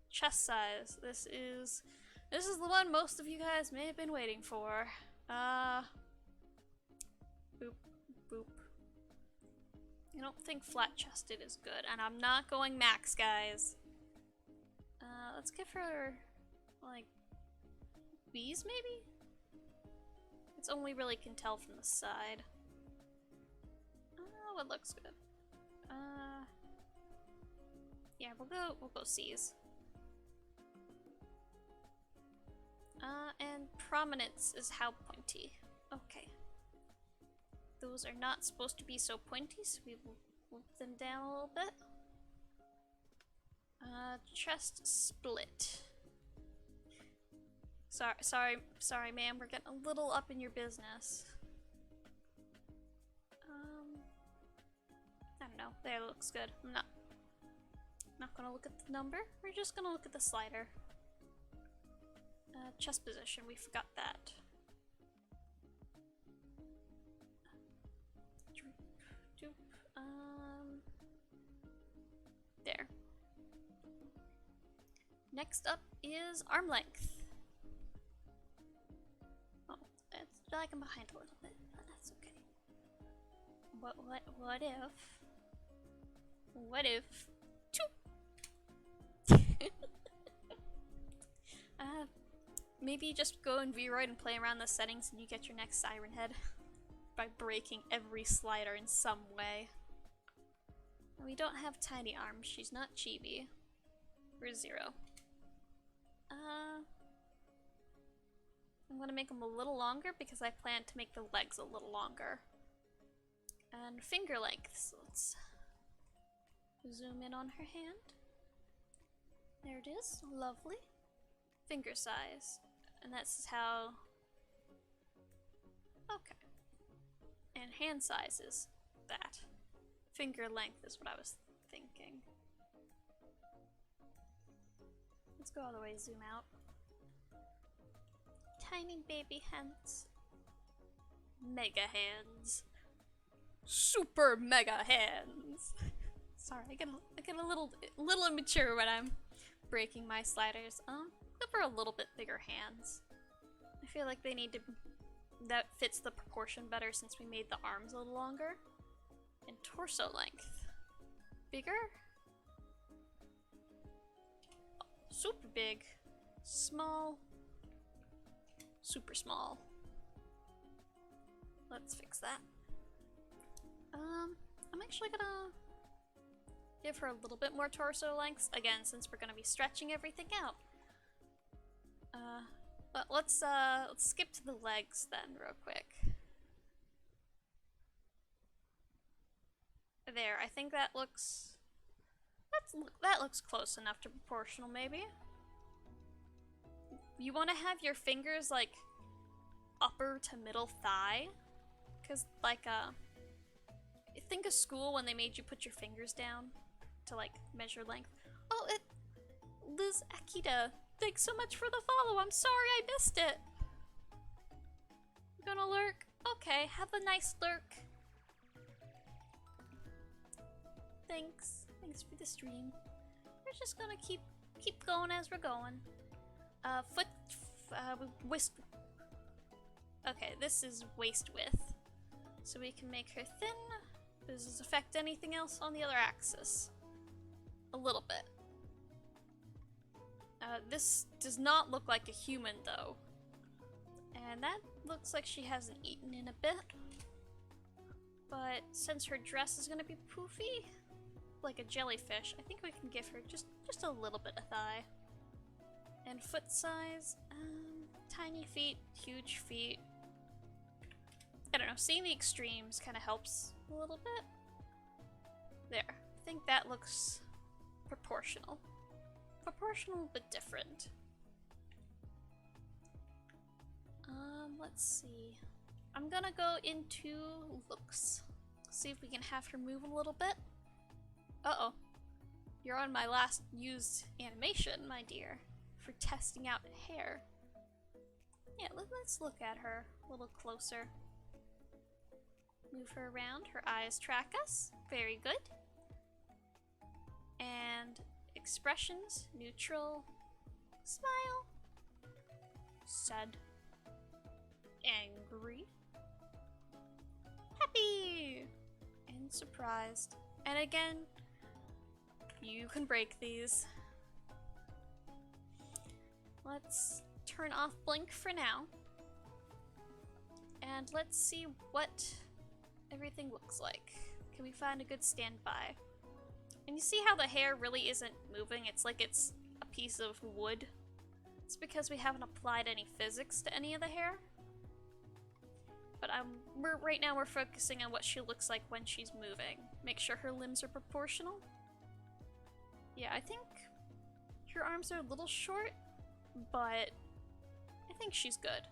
Chest size. This is the one most of you guys may have been waiting for. Boop, boop. I don't think flat-chested is good, and I'm not going max, guys. Let's give her, like, B's, maybe? It's only really can tell from the side. What looks good? Yeah, we'll go C's. And prominence is how pointy. Okay. Those are not supposed to be so pointy, so we will move them down a little bit. Chest split. Sorry, ma'am. We're getting a little up in your business. I don't know. There, looks good. I'm not gonna look at the number. We're just gonna look at the slider. Chest position. We forgot that. There. Next up is arm length. Oh, it's lagging behind a little bit, but that's okay. What if maybe just go in Vroid and play around the settings and you get your next siren head by breaking every slider in some way. We don't have tiny arms. She's not chibi. We're 0. I'm gonna make them a little longer because I plan to make the legs a little longer. And finger length. So let's zoom in on her hand. There it is. Lovely. Finger size. And that's how... Okay. And hand size is that. Finger length is what I was thinking. Let's go all the way, zoom out. Tiny baby hands. Mega hands. Super mega hands. Sorry, I get a little immature when I'm breaking my sliders. Go for a little bit bigger hands. I feel like they need to... That fits the proportion better since we made the arms a little longer. And torso length. Bigger? Super big. Small. Super small. Let's fix that. I'm actually gonna give her a little bit more torso length again, since we're gonna be stretching everything out. But let's skip to the legs then, real quick. There, I think that looks that looks close enough to proportional, maybe. You want to have your fingers like upper to middle thigh, because like think of school when they made you put your fingers down to like measure length. Oh, Liz Akita, thanks so much for the follow. I'm sorry I missed it. You gonna lurk? Okay, have a nice lurk. Thanks for the stream. We're just gonna keep going as we're going. Waist. Okay, this is waist width, so we can make her thin. Does this affect anything else on the other axis? A little bit. This does not look like a human though, and that looks like she hasn't eaten in a bit. But since her dress is gonna be poofy, like a jellyfish, I think we can give her just a little bit of thigh. And foot size, tiny feet, huge feet. I don't know, seeing the extremes kind of helps a little bit. There, I think that looks proportional. Proportional but different. Let's see. I'm gonna go into looks. See if we can have her move a little bit. Uh-oh. You're on my last used animation, my dear, for testing out hair. Yeah, let's look at her a little closer. Move her around. Her eyes track us. Very good. And expressions. Neutral. Smile. Sad. Angry. Happy. And surprised. And again, you can break these. Let's turn off blink for now. And let's see what everything looks like. Can we find a good standby? And you see how the hair really isn't moving? It's like it's a piece of wood. It's because we haven't applied any physics to any of the hair. But right now we're focusing on what she looks like when she's moving. Make sure her limbs are proportional. Yeah, I think her arms are a little short, but I think she's good.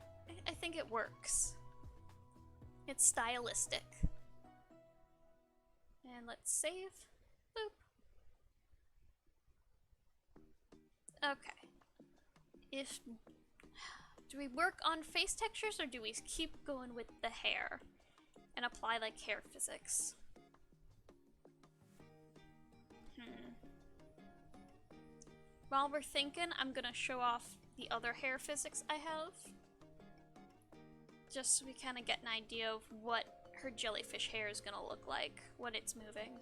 I think it works. It's stylistic. And let's save. Boop. Okay. Do we work on face textures or do we keep going with the hair and apply like hair physics? While we're thinking, I'm gonna show off the other hair physics I have. Just so we kind of get an idea of what her jellyfish hair is gonna look like when it's moving.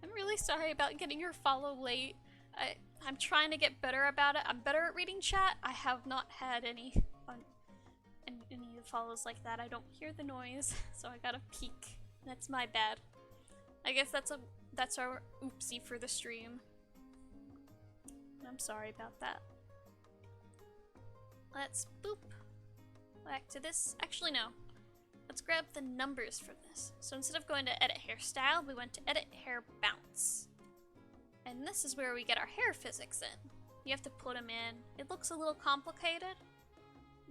I'm really sorry about getting your follow late. I'm trying to get better about it. I'm better at reading chat. I have not had any follows like that. I don't hear the noise, so I gotta peek. That's my bad. I guess that's our oopsie for the stream. I'm sorry about that. let's boop back to this. Actually, no. Let's grab the numbers from this. So instead of going to edit hairstyle, we went to edit hair bounce. And this is where we get our hair physics in. You have to put them in. It looks a little complicated,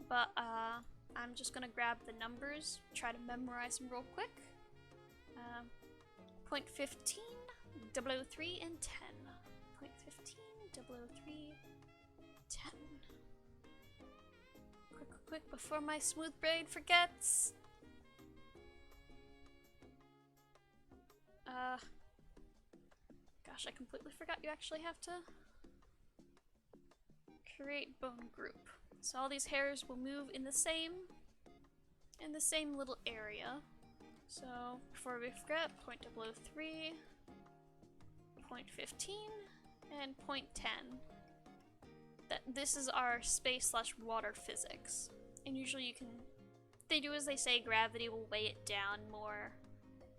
but I'm just gonna grab the numbers, try to memorize them real quick. 0.15, 003, and 10. 0.15, 003, 10. Quick, before my smooth brain forgets. Gosh, I completely forgot you actually have to create bone group. So all these hairs will move in the same little area. So before we forget, 0.003, 0.15, and 0.10. This is our space/water physics. And usually you can, they do as they say, gravity will weigh it down more.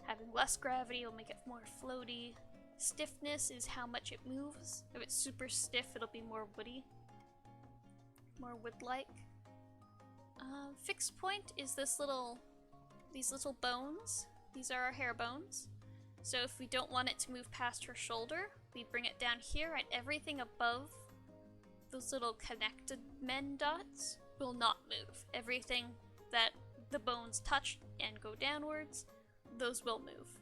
Having less gravity will make it more floaty. Stiffness is how much it moves. If it's super stiff, it'll be more woody. More wood-like. Fixed point is these little bones. These are our hair bones. So if we don't want it to move past her shoulder, we bring it down here, and everything above those little connected men dots will not move. Everything that the bones touch and go downwards, those will move.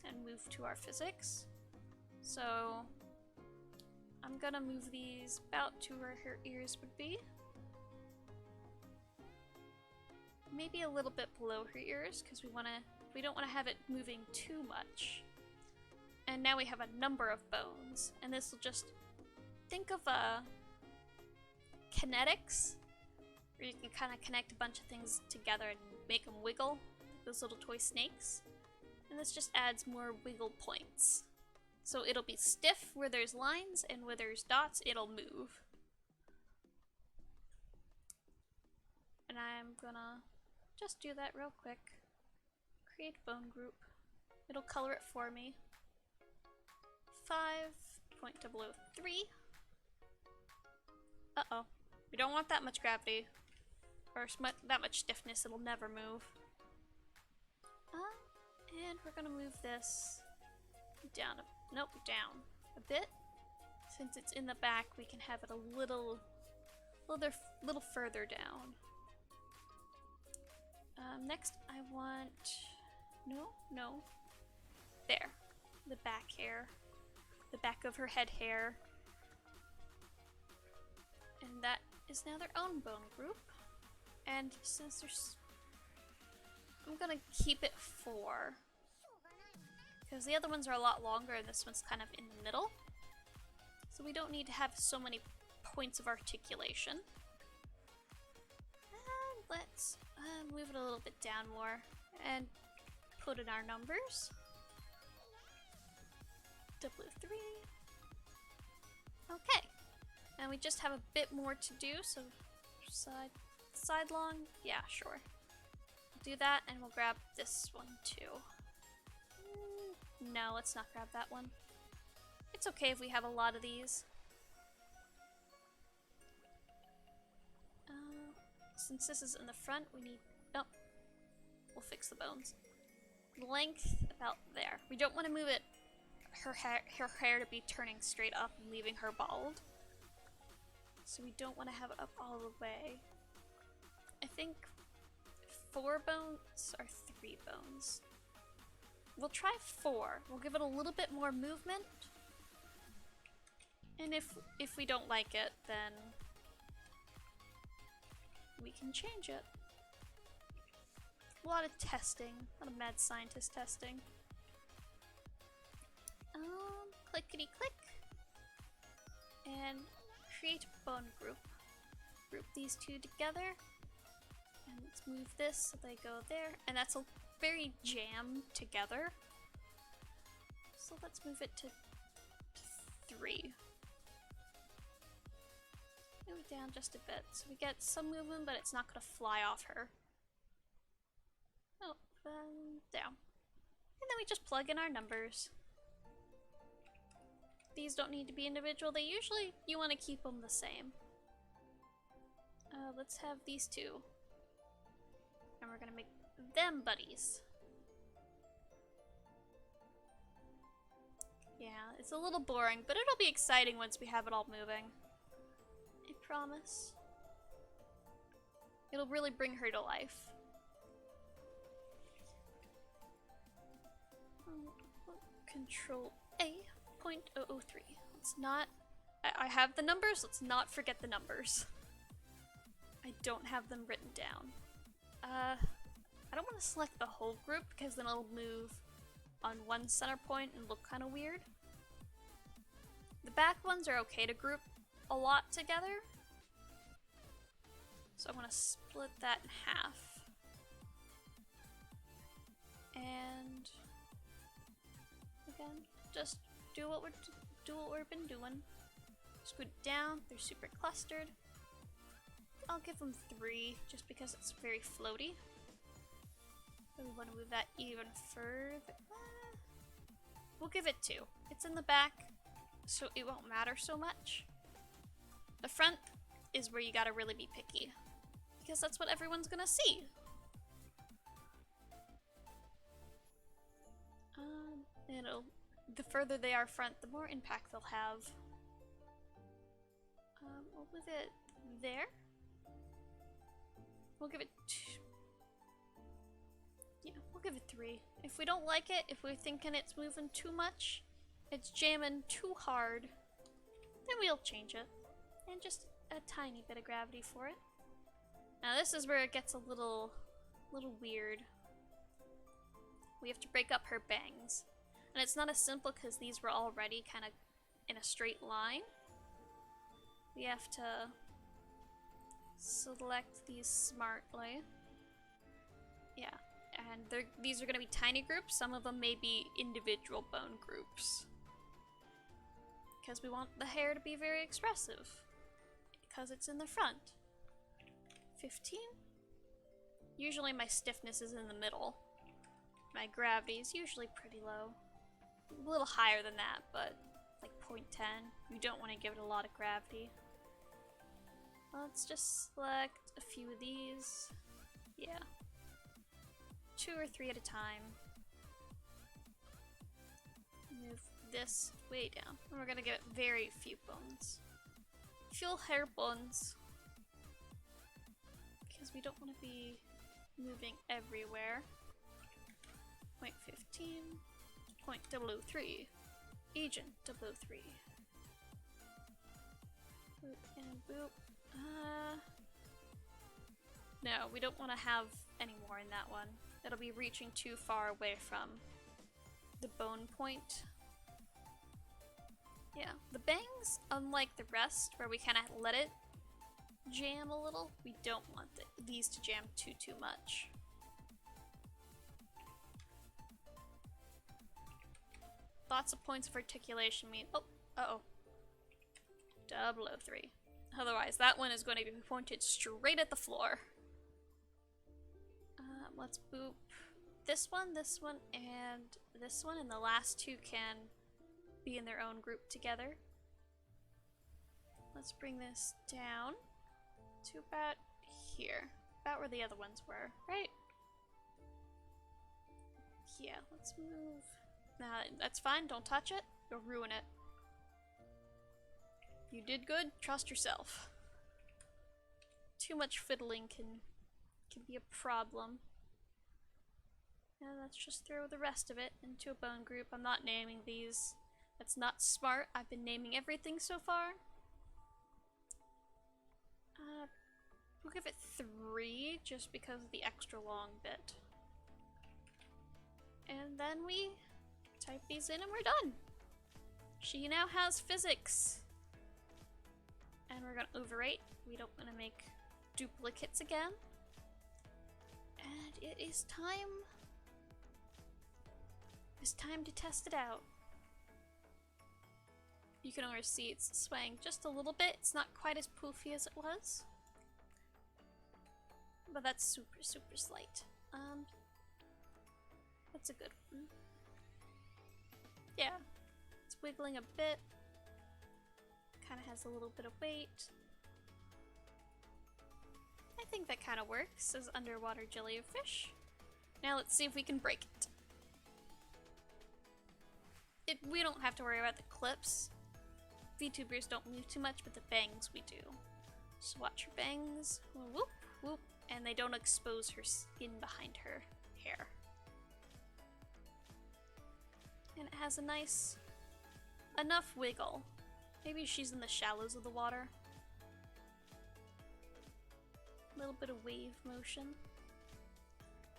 And move to our physics. So I'm gonna move these about to where her ears would be. Maybe a little bit below her ears, because we don't want to have it moving too much. And now we have a number of bones, and this will just think of kinetics, where you can kind of connect a bunch of things together and make them wiggle, like those little toy snakes. And this just adds more wiggle points. So it'll be stiff where there's lines, and where there's dots, it'll move. And I'm gonna just do that real quick. Create bone group. It'll color it for me. 5.003. Uh-oh. We don't want that much gravity. Or that much stiffness, it'll never move. And we're gonna move this down a bit. Since it's in the back, we can have it a little further down. Next I want, no, there, the back hair, the back of her head hair. And that is now their own bone group. And since I'm gonna keep it 4. Because the other ones are a lot longer and this one's kind of in the middle. So we don't need to have so many points of articulation. And let's move it a little bit down more and put in our numbers. W3. Okay. And we just have a bit more to do, so side long? Yeah, sure. Do that, and we'll grab this one too. No, let's not grab that one. It's okay if we have a lot of these. Since this is in the front, we need... Oh, we'll fix the bones. Length about there. We don't want to move it, her hair to be turning straight up and leaving her bald. So we don't want to have it up all the way. I think 4 bones or 3 bones. We'll try 4. We'll give it a little bit more movement. And if we don't like it, then we can change it. A lot of testing. A lot of mad scientist testing. Clickety click. And create a bone group. Group these two together. And let's move this so they go there. And that's a very jammed together. So let's move it to 3. Move it down just a bit. So we get some movement, but it's not going to fly off her. Oh, down. And then we just plug in our numbers. These don't need to be individual. You want to keep them the same. Let's have these two. And we're gonna make them buddies. Yeah, it's a little boring, but it'll be exciting once we have it all moving. I promise. It'll really bring her to life. Control A, 0.003. Let's not... I have the numbers, let's not forget the numbers. I don't have them written down. I don't want to select the whole group because then it'll move on one center point and look kind of weird. The back ones are okay to group a lot together. So I'm going to split that in half. And again, just do what we've been doing. Scoot it down, they're super clustered. I'll give them 3 just because it's very floaty. We want to move that even further. We'll give it 2. It's in the back, so it won't matter so much. The front is where you gotta really be picky, because that's what everyone's gonna see. The further they are front, the more impact they'll have. We'll move it there. We'll give it 2. Yeah, we'll give it 3. If we don't like it, if we're thinking it's moving too much, it's jamming too hard, then we'll change it. And just a tiny bit of gravity for it. Now this is where it gets a little weird. We have to break up her bangs. And it's not as simple because these were already kind of in a straight line. We have to select these smartly. Yeah, and these are going to be tiny groups. Some of them may be individual bone groups. Because we want the hair to be very expressive. Because it's in the front. 15? Usually my stiffness is in the middle. My gravity is usually pretty low. A little higher than that, but like 0.10. You don't want to give it a lot of gravity. Let's just select a few of these. Yeah. 2 or 3 at a time. Move this way down. And we're gonna give it very few bones. Few hair bones. Because we don't want to be moving everywhere. 0.15. 0.003. Agent 003. Boop and boop. No, we don't want to have any more in that one. It'll be reaching too far away from the bone point. Yeah, the bangs, unlike the rest, where we kind of let it jam a little, we don't want these to jam too much. Lots of points of articulation mean— oh, uh-oh. 003. Otherwise, that one is going to be pointed straight at the floor. Let's boop this one, and this one, and the last 2 can be in their own group together. Let's bring this down to about here. About where the other ones were, right? Yeah, let's move. Nah, that's fine, don't touch it. You'll ruin it. You did good, trust yourself. Too much fiddling can be a problem. And let's just throw the rest of it into a bone group. I'm not naming these. That's not smart. I've been naming everything so far. We'll give it 3 just because of the extra long bit. And then we type these in and we're done. She now has physics. And we're gonna overwrite. We don't want to make duplicates again. And it is time. It's time to test it out. You can already see it's swaying just a little bit. It's not quite as poofy as it was. But that's super slight. That's a good one. Yeah. It's wiggling a bit. Kind of has a little bit of weight. I think that kind of works as underwater jellyfish. Now let's see if we can break it. We don't have to worry about the clips. VTubers don't move too much, but the bangs we do. So watch her bangs. Whoop, whoop. And they don't expose her skin behind her hair. And it has a nice, enough wiggle. Maybe she's in the shallows of the water. A little bit of wave motion.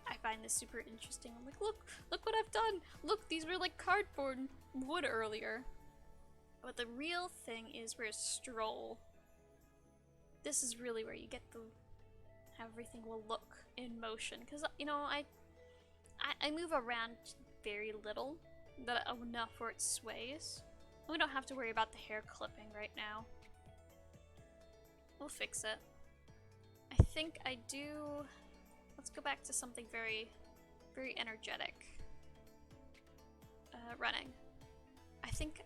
I find this super interesting. I'm like, look what I've done. Look, these were like cardboard wood earlier. But the real thing is where's Stroll. This is really where you get the how everything will look in motion. Because, you know, I move around very little, but enough where it sways. We don't have to worry about the hair clipping right now. We'll fix it. I think I do... Let's go back to something very, very energetic. Running. I think...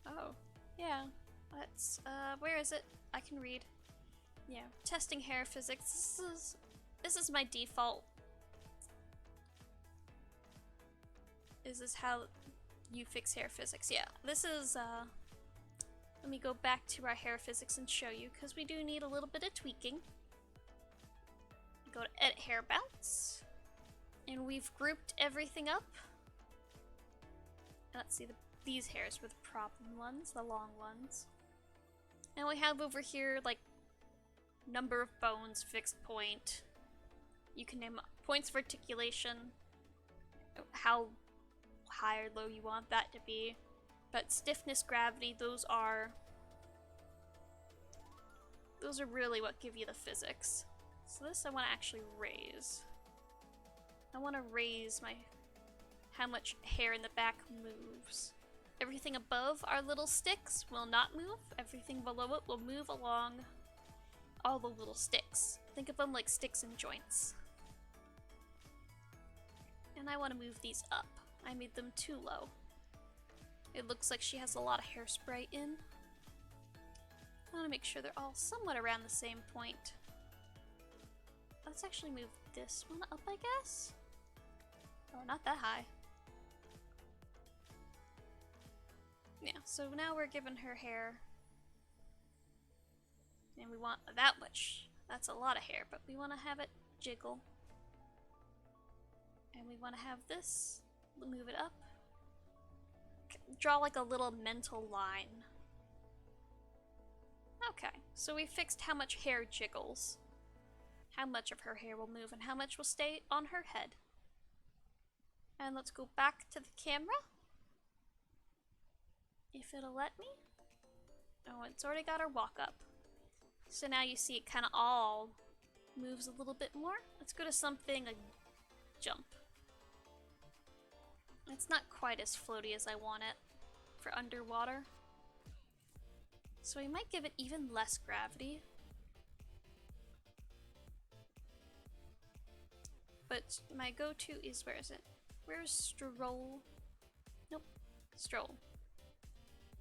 Oh, yeah. Let's, where is it? I can read. Yeah, testing hair physics. This is my default. Is this how you fix hair physics? Yeah, this is, let me go back to our hair physics and show you, because we do need a little bit of tweaking. Go to edit hair bounce, and we've grouped everything up. Let's see, these hairs were the problem ones, the long ones. And we have over here, like, number of bones, fixed point. You can name points of articulation, how high or low you want that to be. But stiffness, gravity, those are really what give you the physics. So this I want to actually raise. I want to raise how much hair in the back moves. Everything above our little sticks will not move. Everything below it will move along all the little sticks. Think of them like sticks and joints. And I want to move these up. I made them too low. It looks like she has a lot of hairspray in. I want to make sure they're all somewhat around the same point. Let's actually move this one up, I guess? Oh, not that high. Yeah, so now we're giving her hair. And we want that much. That's a lot of hair, but we want to have it jiggle. And we want to have this. Move it up. Draw like a little mental line. Okay, so we fixed how much hair jiggles. How much of her hair will move and how much will stay on her head. And let's go back to the camera. If it'll let me. Oh, it's already got her walk up. So now you see it kind of all moves a little bit more. Let's go to something like jump. It's not quite as floaty as I want it for underwater. So we might give it even less gravity. But my go-to is, where is it? Where's Stroll? Nope, Stroll.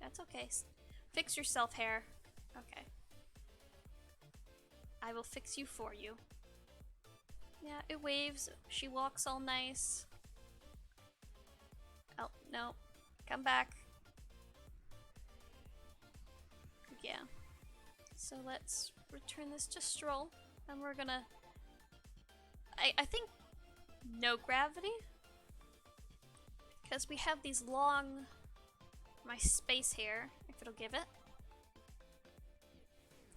That's okay. Fix yourself, hair. Okay. I will fix you for you. Yeah, it waves. She walks all nice. Oh, no. Come back. Yeah. So let's return this to Stroll. And we're gonna... I think no gravity. Because we have these long... my space hair, if it'll give it.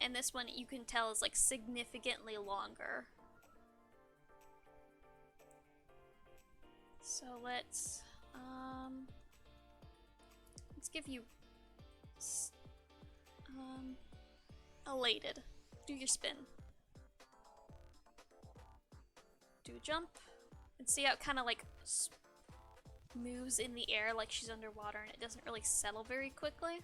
And this one you can tell is like significantly longer. So let's give you elated. Do your spin. Do a jump. And see how it kind of like moves in the air like she's underwater and it doesn't really settle very quickly.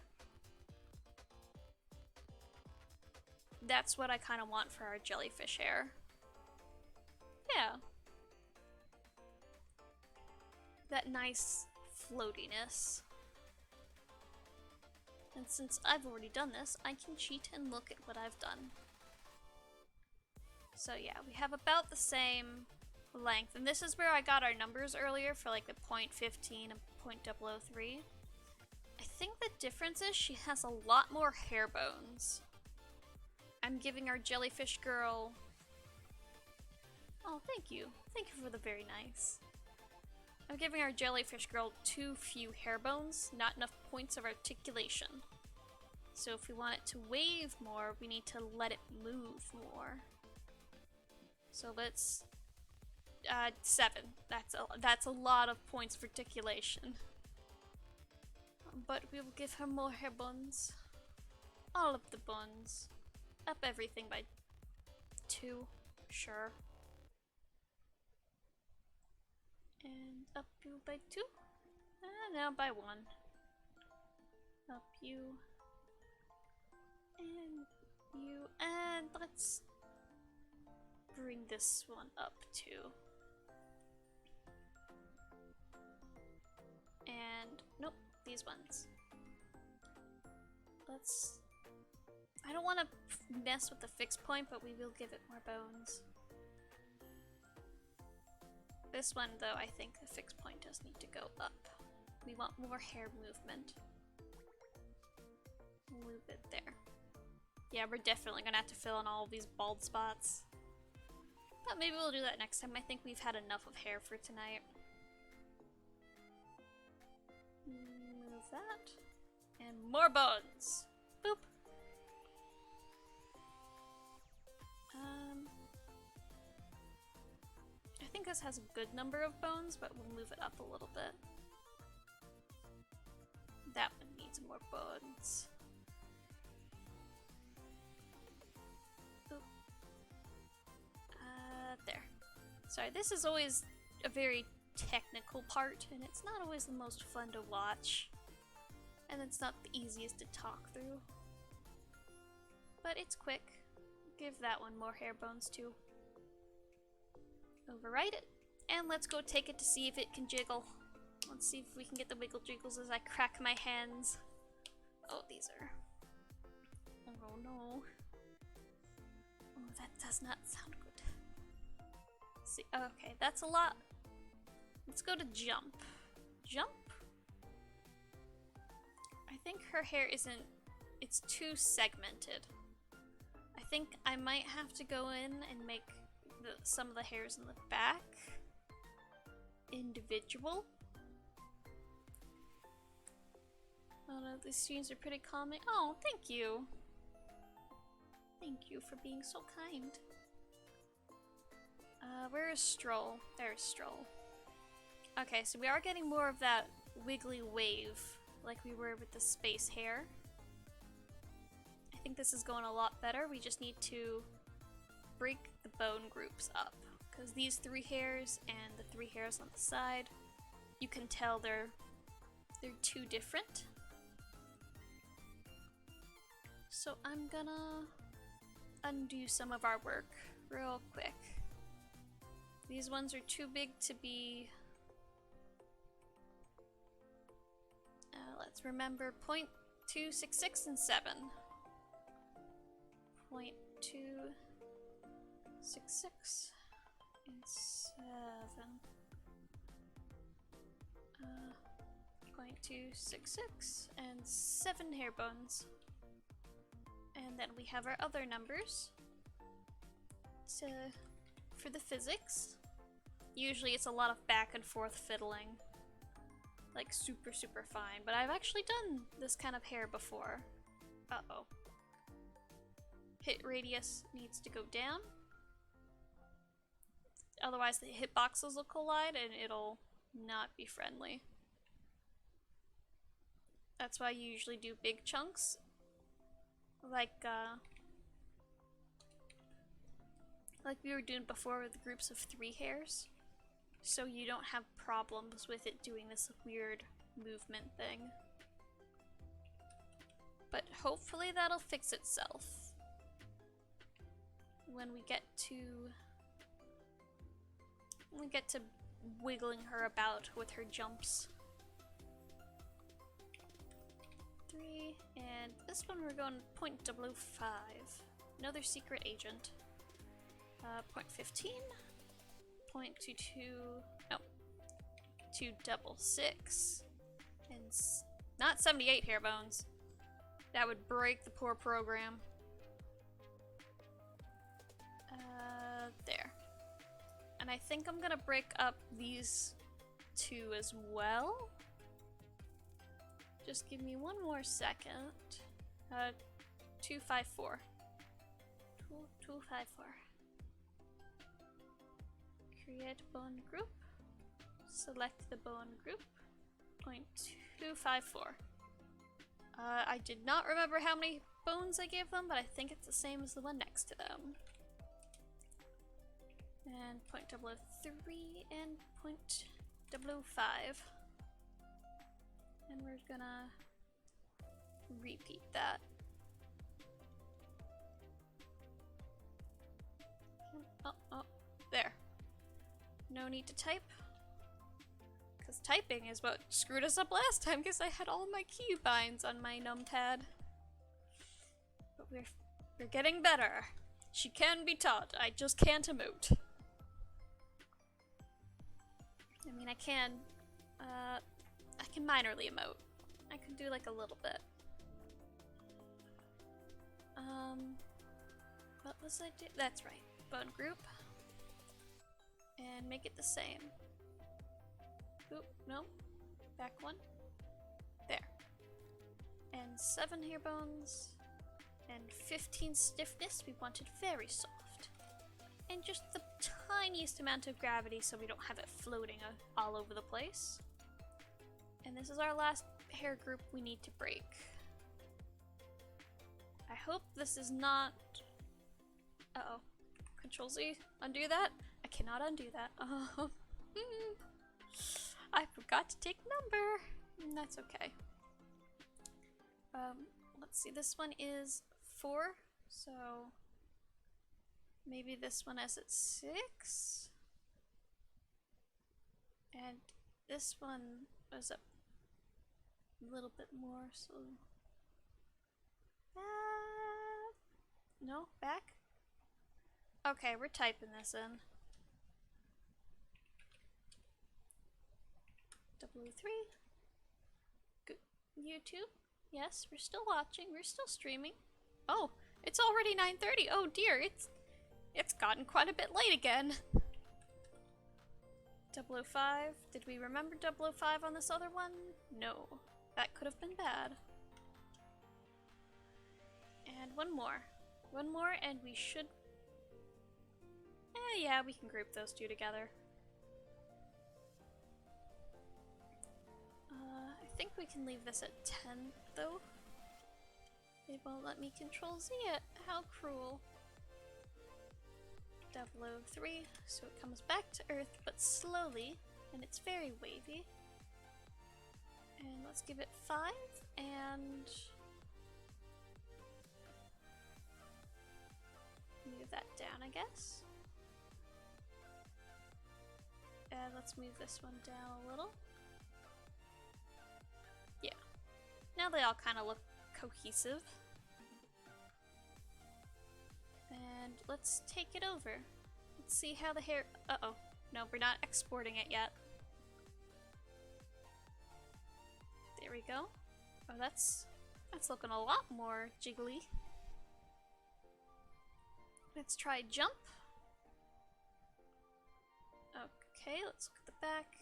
That's what I kind of want for our jellyfish hair. Yeah. That nice floatiness. And since I've already done this, I can cheat and look at what I've done. So yeah, we have about the same length, and this is where I got our numbers earlier for like the .15 and .003. I think the difference is she has a lot more hair bones. I'm giving our jellyfish girl... Oh, thank you. Thank you for the very nice. I'm giving our jellyfish girl too few hair bones, not enough points of articulation. So if we want it to wave more, we need to let it move more. So let's... 7. That's a lot of points for articulation. But we will give her more hair buns. All of the buns. Up everything by 2. Sure. And up you by 2. Now by 1. Up you. And you. And let's bring this one up too. And nope, these ones. Let's... I don't want to mess with the fixed point, but we will give it more bones. This one, though, I think the fixed point does need to go up. We want more hair movement. Move it there. Yeah, we're definitely gonna have to fill in all these bald spots. But maybe we'll do that next time. I think we've had enough of hair for tonight. Move that. And more bones! Boop! I think this has a good number of bones, but we'll move it up a little bit. That one needs more bones. Oop. There. Sorry, this is always a very technical part, and it's not always the most fun to watch. And it's not the easiest to talk through. But it's quick. Give that one more hair bones too. Overwrite it, and let's go take it to see if it can jiggle. Let's see if we can get the wiggle jiggles as I crack my hands. Oh, these are... Oh no. Oh, that does not sound good. See, okay, that's a lot. Let's go to jump. Jump? I think her hair isn't... It's too segmented. I think I might have to go in and make some of the hairs in the back individual. Oh no, these streams are pretty calming. Oh, thank you. Thank you for being so kind. Where is Stroll? There's Stroll. Okay, so we are getting more of that wiggly wave like we were with the space hair. I think this is going a lot better. We just need to break the bone groups up, because these 3 hairs and the 3 hairs on the side, you can tell they're too different. So I'm gonna undo some of our work real quick. These ones are too big to be... let's remember 0.266 and 7. 0.266 and 7. 0.266 and 7 hair bones. And then we have our other numbers. So, for the physics, usually it's a lot of back and forth fiddling. Like super fine, but I've actually done this kind of hair before. Uh-oh. Hit radius needs to go down. Otherwise the hitboxes will collide and it'll not be friendly. That's why you usually do big chunks. Like we were doing before with groups of 3 hairs. So you don't have problems with it doing this weird movement thing. But hopefully that'll fix itself when we get to wiggling her about with her jumps. 3, and this one we're going .005. Another secret agent. Point 15. Point 22. No. 266. And not 78 hair bones. That would break the poor program. There. And I think I'm gonna break up these two as well. Just give me one more second. 254. 254. Create bone group. Select the bone group. 0.254. I did not remember how many bones I gave them, but I think it's the same as the one next to them. And 0.003 and 0.005. And we're gonna repeat that. Oh, there. No need to type. Because typing is what screwed us up last time because I had all my keybinds on my numpad. But we're getting better. She can be taught, I just can't emote. I mean, I can minorly emote. I can do like a little bit. What was I do? That's right. Bone group. And make it the same. Oop, no. Back one. There. And 7 hair bones. And 15 stiffness. We want it very soft. And just the tiniest amount of gravity so we don't have it floating all over the place. And this is our last hair group we need to break. I hope this is not... Uh-oh. Control Z. Undo that? I cannot undo that. Oh. I forgot to take number. That's okay. Let's see. This one is 4. So... maybe this one has it 6? And this one was a little bit more, so... no? Back? Okay, we're typing this in. 003. Good. YouTube? Yes, we're still watching. We're still streaming. Oh, it's already 9:30. Oh dear, it's gotten quite a bit late again. 005. Did we remember 005 on this other one? No. That could have been bad. And one more. One more and we should... yeah, we can group those two together. I think we can leave this at 10, though. It won't let me control Z it. How cruel. 003, so it comes back to Earth, but slowly, and it's very wavy. And let's give it 5, and... move that down, I guess. And let's move this one down a little. Yeah. Now they all kind of look cohesive. And let's take it over. Let's see how the hair... Uh-oh. No, we're not exporting it yet. There we go. Oh, that's looking a lot more jiggly. Let's try jump. Okay, let's look at the back.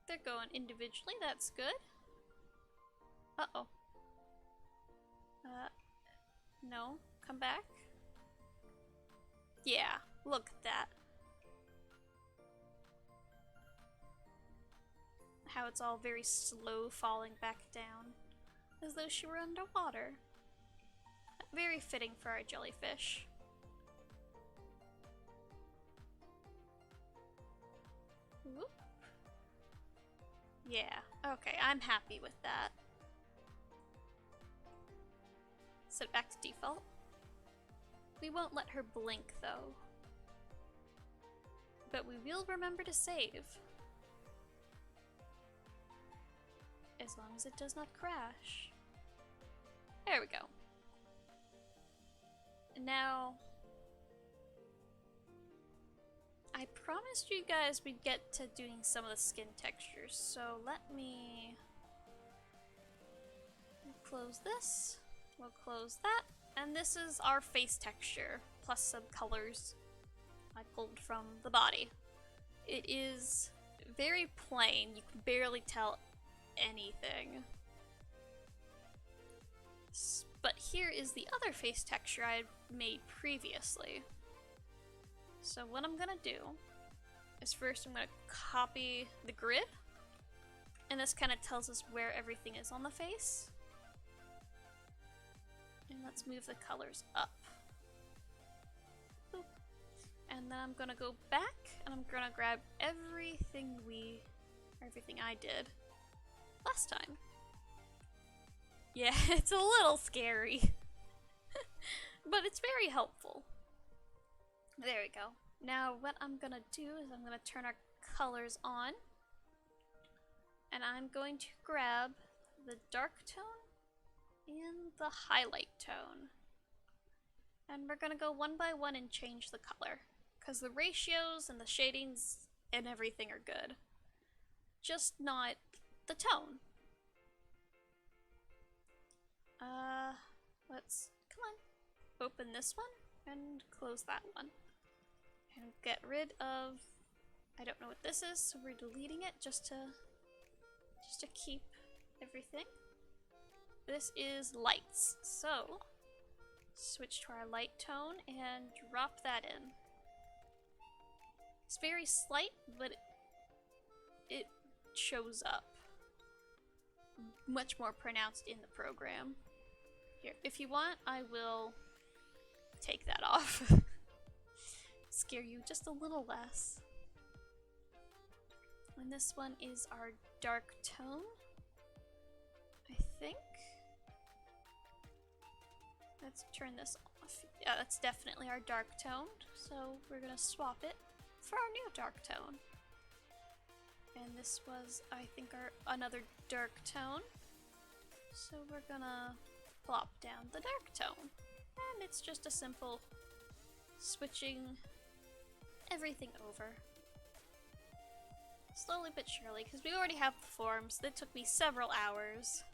They're going individually, that's good. Uh-oh. No, come back. Yeah, look at that. How it's all very slow falling back down, as though she were underwater. Very fitting for our jellyfish. Whoop. Yeah, okay, I'm happy with that. Set it back to default. We won't let her blink, though. But we will remember to save. As long as it does not crash. There we go. And now... promised you guys we'd get to doing some of the skin textures, so let me close this. We'll close that. And this is our face texture, plus some colors I pulled from the body. It is very plain, you can barely tell anything. But here is the other face texture I made previously. So what I'm gonna do is first I'm gonna copy the grid, and this kind of tells us where everything is on the face. And let's move the colors up. Boop. And then I'm gonna go back and I'm gonna grab everything I did last time. Yeah, it's a little scary. But it's very helpful. There we go. Now what I'm gonna do is I'm gonna turn our colors on. And I'm going to grab the dark tone and the highlight tone. And we're gonna go one by one and change the color, because the ratios and the shadings and everything are good. Just not the tone. Come on, open this one and close that one. And get rid of, I don't know what this is, so we're deleting it just to keep everything. This is lights, so switch to our light tone and drop that in. It's very slight, but it shows up much more pronounced in the program. Here, if you want, I will take that off. Scare you just a little less. And this one is our dark tone, I think. Let's turn this off. Yeah, that's definitely our dark tone, so we're gonna swap it for our new dark tone. And this was, I think, another dark tone. So we're gonna plop down the dark tone. And it's just a simple switching everything over. Slowly but surely, because we already have the forms that took me several hours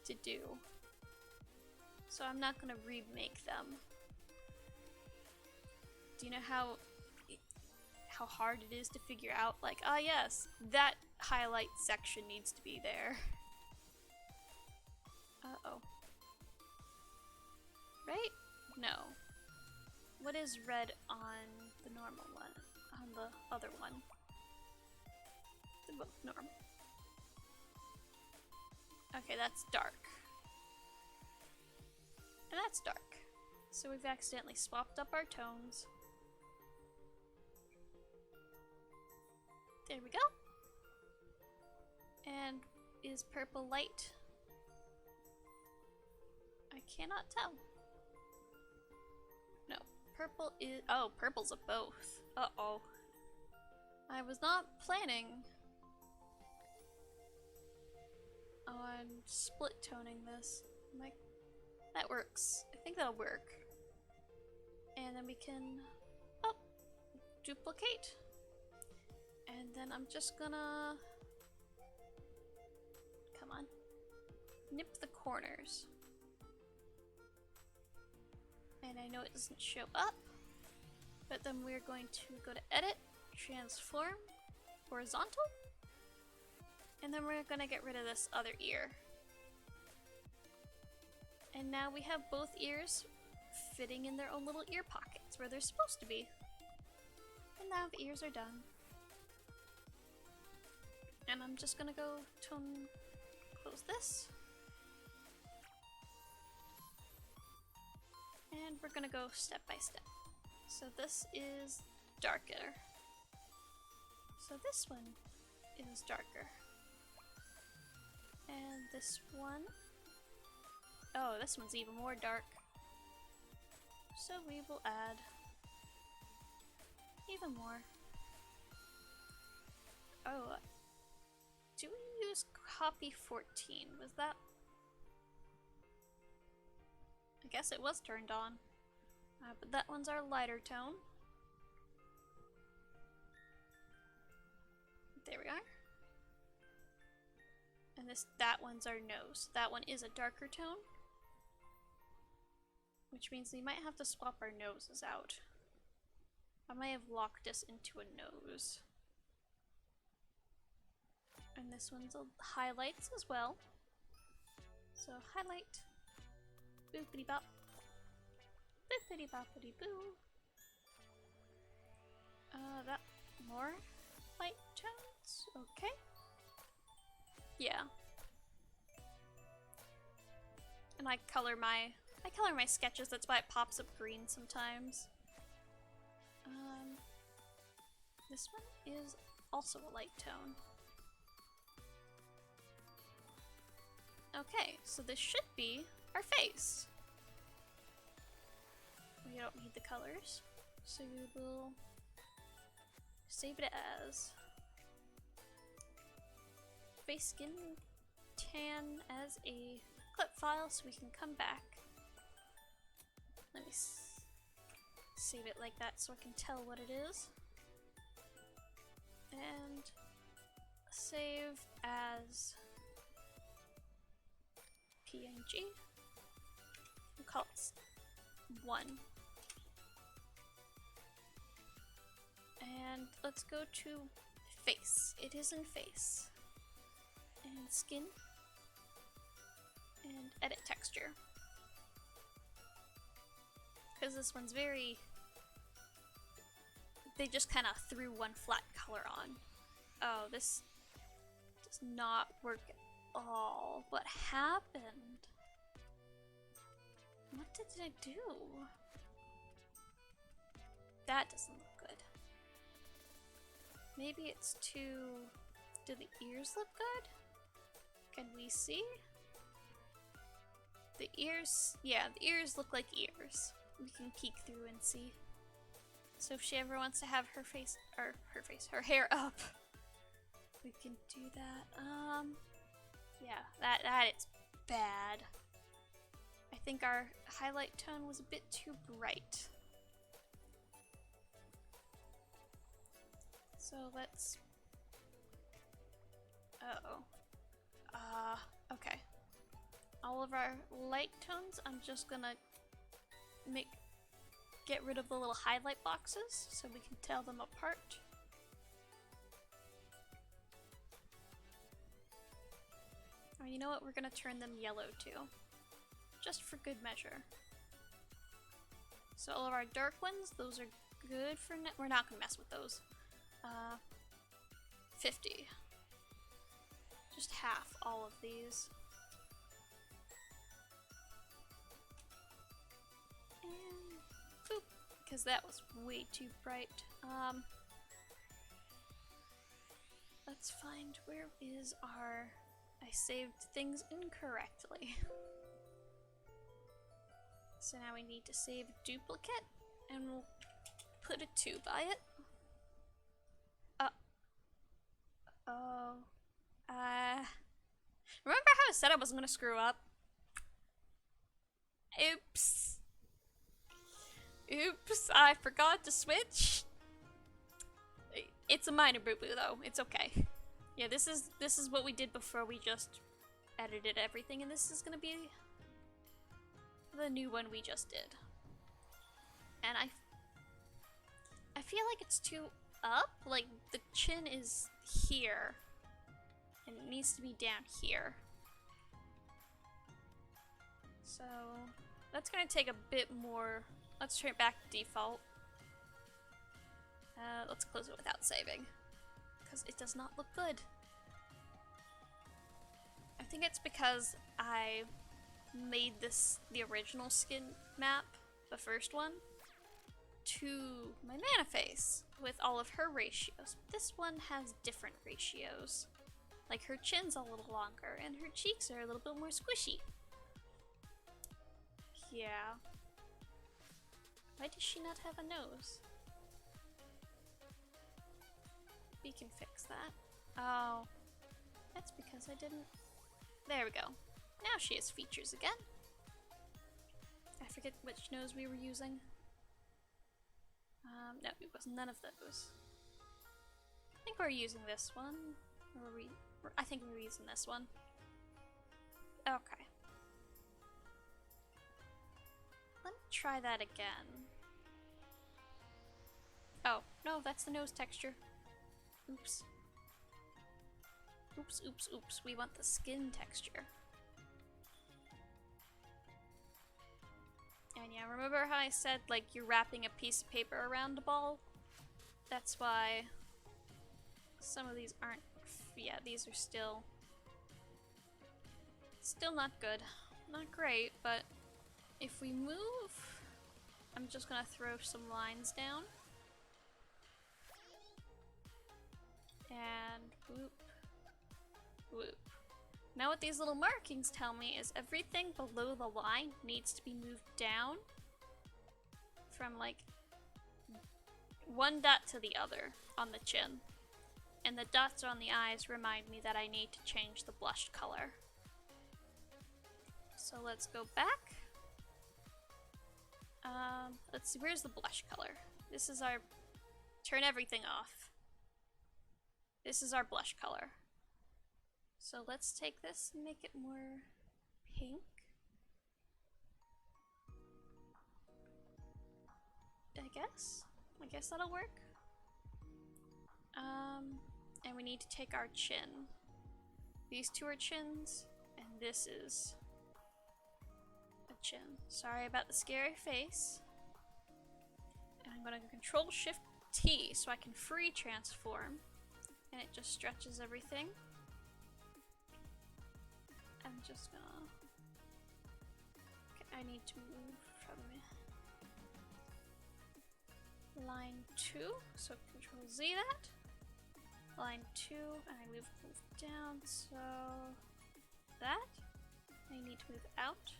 to do. So I'm not gonna remake them. Do you know how hard it is to figure out, like, ah yes, that highlight section needs to be there. Uh-oh. Right? No. What is red on the normal one? On the other one? They're both normal. Okay, that's dark. And that's dark. So we've accidentally swapped up our tones. There we go. And is purple light? I cannot tell. No, purple is, oh, purple's a both. Uh-oh. I was not planning on split toning this. Like, that works. I think that'll work. And then we can, oh, duplicate. And then I'm just gonna, come on, nip the corners. And I know it doesn't show up, but then we're going to go to Edit, Transform, Horizontal, and then we're gonna get rid of this other ear. And now we have both ears fitting in their own little ear pockets where they're supposed to be. And now the ears are done. And I'm just gonna go close this. And we're gonna go step by step. So this is darker. So this one is darker. And this one, oh, this one's even more dark. So we will add even more. Oh, do we use copy 14? Was that? I guess it was turned on. But that one's our lighter tone. There we are. And that one's our nose. That one is a darker tone. Which means we might have to swap our noses out. I might have locked us into a nose. And this one's highlights as well. So highlight. Boopity bop. Boopity boppity boo. That more light tones? Okay. Yeah. And I color my sketches, that's why it pops up green sometimes. This one is also a light tone. Okay, so this should be our face. We don't need the colors, so we will save it as face skin tan as a clip file so we can come back. Let me save it like that so I can tell what it is. And save as PNG. We'll call it 1. And let's go to face. It is in face. And skin. And edit texture. Because this one's very... They just kind of threw one flat color on. Oh, this does not work at all. What happened? What did I do? That doesn't look good. Maybe it's too... Do the ears look good? Can we see? The ears... Yeah, the ears look like ears. We can peek through and see. So if she ever wants to have her hair up, we can do that. Yeah, that is bad. I think our highlight tone was a bit too bright. So let's... okay. All of our light tones, I'm just gonna get rid of the little highlight boxes so we can tell them apart. Oh, you know what? We're gonna turn them yellow too. Just for good measure. So all of our dark ones, those are good for now. We're not gonna mess with those. 50. Just half all of these. And boop, because that was way too bright. Let's find where is our... I saved things incorrectly. So now we need to save duplicate, and we'll put a 2 by it. Remember how I said I wasn't gonna screw up? Oops. Oops, I forgot to switch. It's a minor boo-boo though, it's okay. Yeah, this is what we did before we just edited everything, and this is gonna be the new one we just did. And I feel like it's too up, like the chin is here, and it needs to be down here. So that's gonna take a bit more. Let's turn it back to default. Let's close it without saving, because it does not look good. I think it's because I made the original skin map, the first one, to my mana face with all of her ratios. This one has different ratios. Like her chin's a little longer and her cheeks are a little bit more squishy. Yeah. Why does she not have a nose? We can fix that. Oh, that's because I didn't... There we go. Now she has features again. I forget which nose we were using. No, it was none of those. think we're using this one. Or I think we're using this one. Okay. Let me try that again. Oh, no, that's the nose texture. Oops. Oops, oops, oops. We want the skin texture. And yeah, remember how I said, like, you're wrapping a piece of paper around a ball? That's why some of these aren't... Yeah, these are still not good. Not great, but if we move... I'm just gonna throw some lines down. And whoop. Whoop. Now what these little markings tell me is everything below the line needs to be moved down from like one dot to the other on the chin. And the dots on the eyes remind me that I need to change the blush color. So let's go back. Let's see, where's the blush color? This is our, turn everything off. This is our blush color. So let's take this and make it more pink. I guess that'll work. And we need to take our chin. These two are chins, and this is a chin. Sorry about the scary face. And I'm gonna Control Shift T so I can free transform, and it just stretches everything. I'm just gonna... Okay, I need to move from line 2, so Control Z that. Line 2, and I move down, so that. I need to move out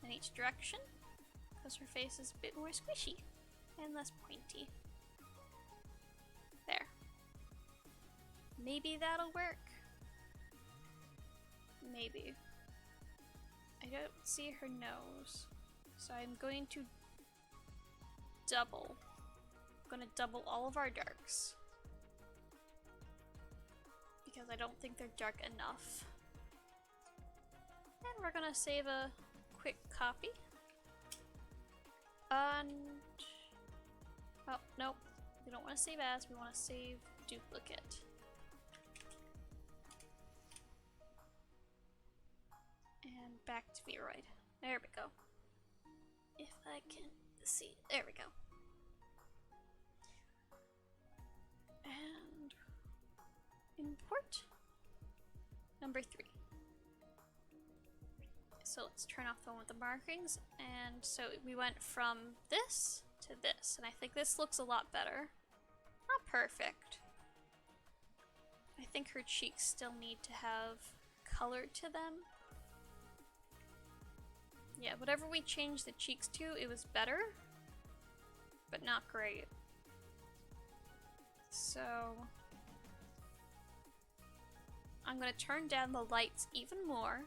in each direction, because her face is a bit more squishy and less pointy. There. Maybe that'll work. Maybe. I don't see her nose, so I'm going to double. I'm gonna double all of our darks, because I don't think they're dark enough. And we're gonna save a quick copy. And... oh, nope. We don't want to save as, we want to save duplicate. And back to Vroid. There we go. If I can see. There we go. And import number 3. So let's turn off the one with the markings. And so we went from this to this. And I think this looks a lot better. Not perfect. I think her cheeks still need to have color to them. Yeah, whatever we changed the cheeks to, it was better, but not great. So I'm gonna turn down the lights even more.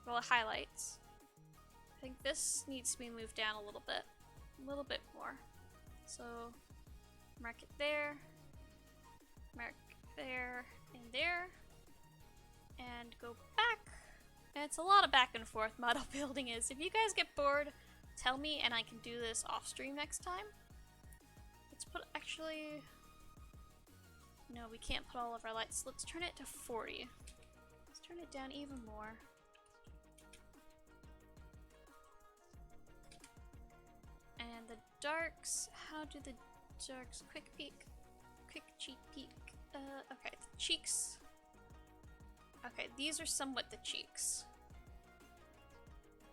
Well, the highlights. I think this needs to be moved down a little bit more. So mark it there, mark there, and there, and go back. And it's a lot of back and forth model building is. If you guys get bored, tell me and I can do this off stream next time. Let's put, actually, no, we can't put all of our lights. Let's turn it to 40. Let's turn it down even more. And the darks, how do the darks, quick peek, quick cheek peek. Okay, the cheeks. Okay, these are somewhat the cheeks.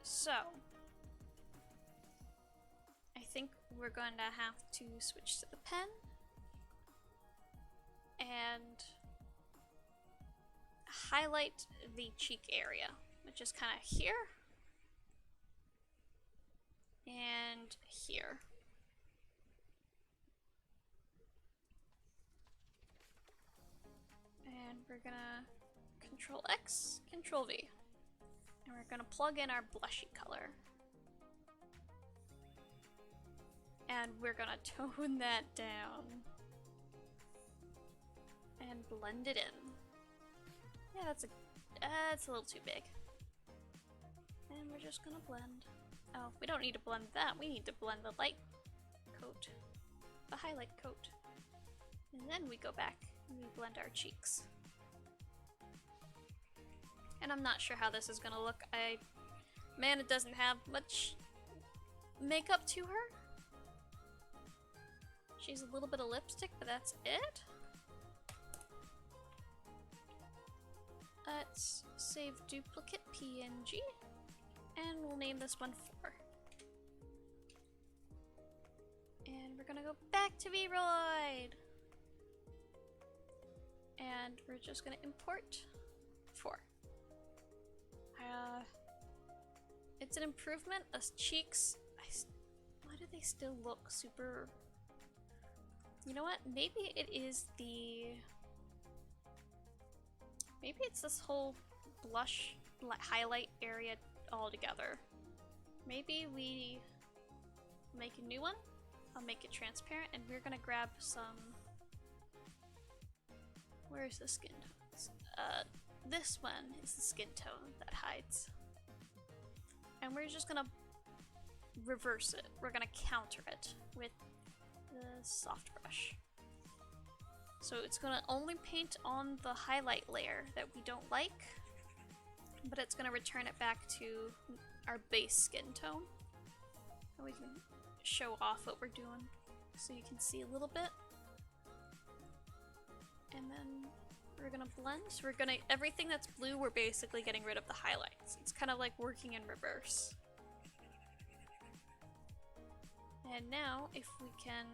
So, I think we're going to have to switch to the pen and highlight the cheek area, which is kind of here and here. And we're gonna Control X, Control V. And we're gonna plug in our blushy color. And we're gonna tone that down. and blend it in. Yeah, that's a little too big. And we're just gonna blend. Oh, we don't need to blend that. We need to blend the light coat, the highlight coat. And then we go back and we blend our cheeks. And I'm not sure how this is gonna look. Man, it doesn't have much makeup to her. She's a little bit of lipstick, but that's it. Let's save duplicate PNG, and we'll name this one 4. And we're gonna go back to Vroid. And we're just gonna import 4. It's an improvement. Us cheeks, why do they still look super... You know what? Maybe it is maybe it's this whole blush highlight area all together. Maybe we make a new one. I'll make it transparent, and we're gonna grab some... Where's the skin tones? This one is the skin tone that hides. And we're just gonna reverse it. We're gonna counter it with the soft brush. So it's gonna only paint on the highlight layer that we don't like, but it's gonna return it back to our base skin tone. And we can show off what we're doing so you can see a little bit. And then we're gonna blend. So we're gonna, everything that's blue, we're basically getting rid of the highlights. It's kind of like working in reverse. And now, if we can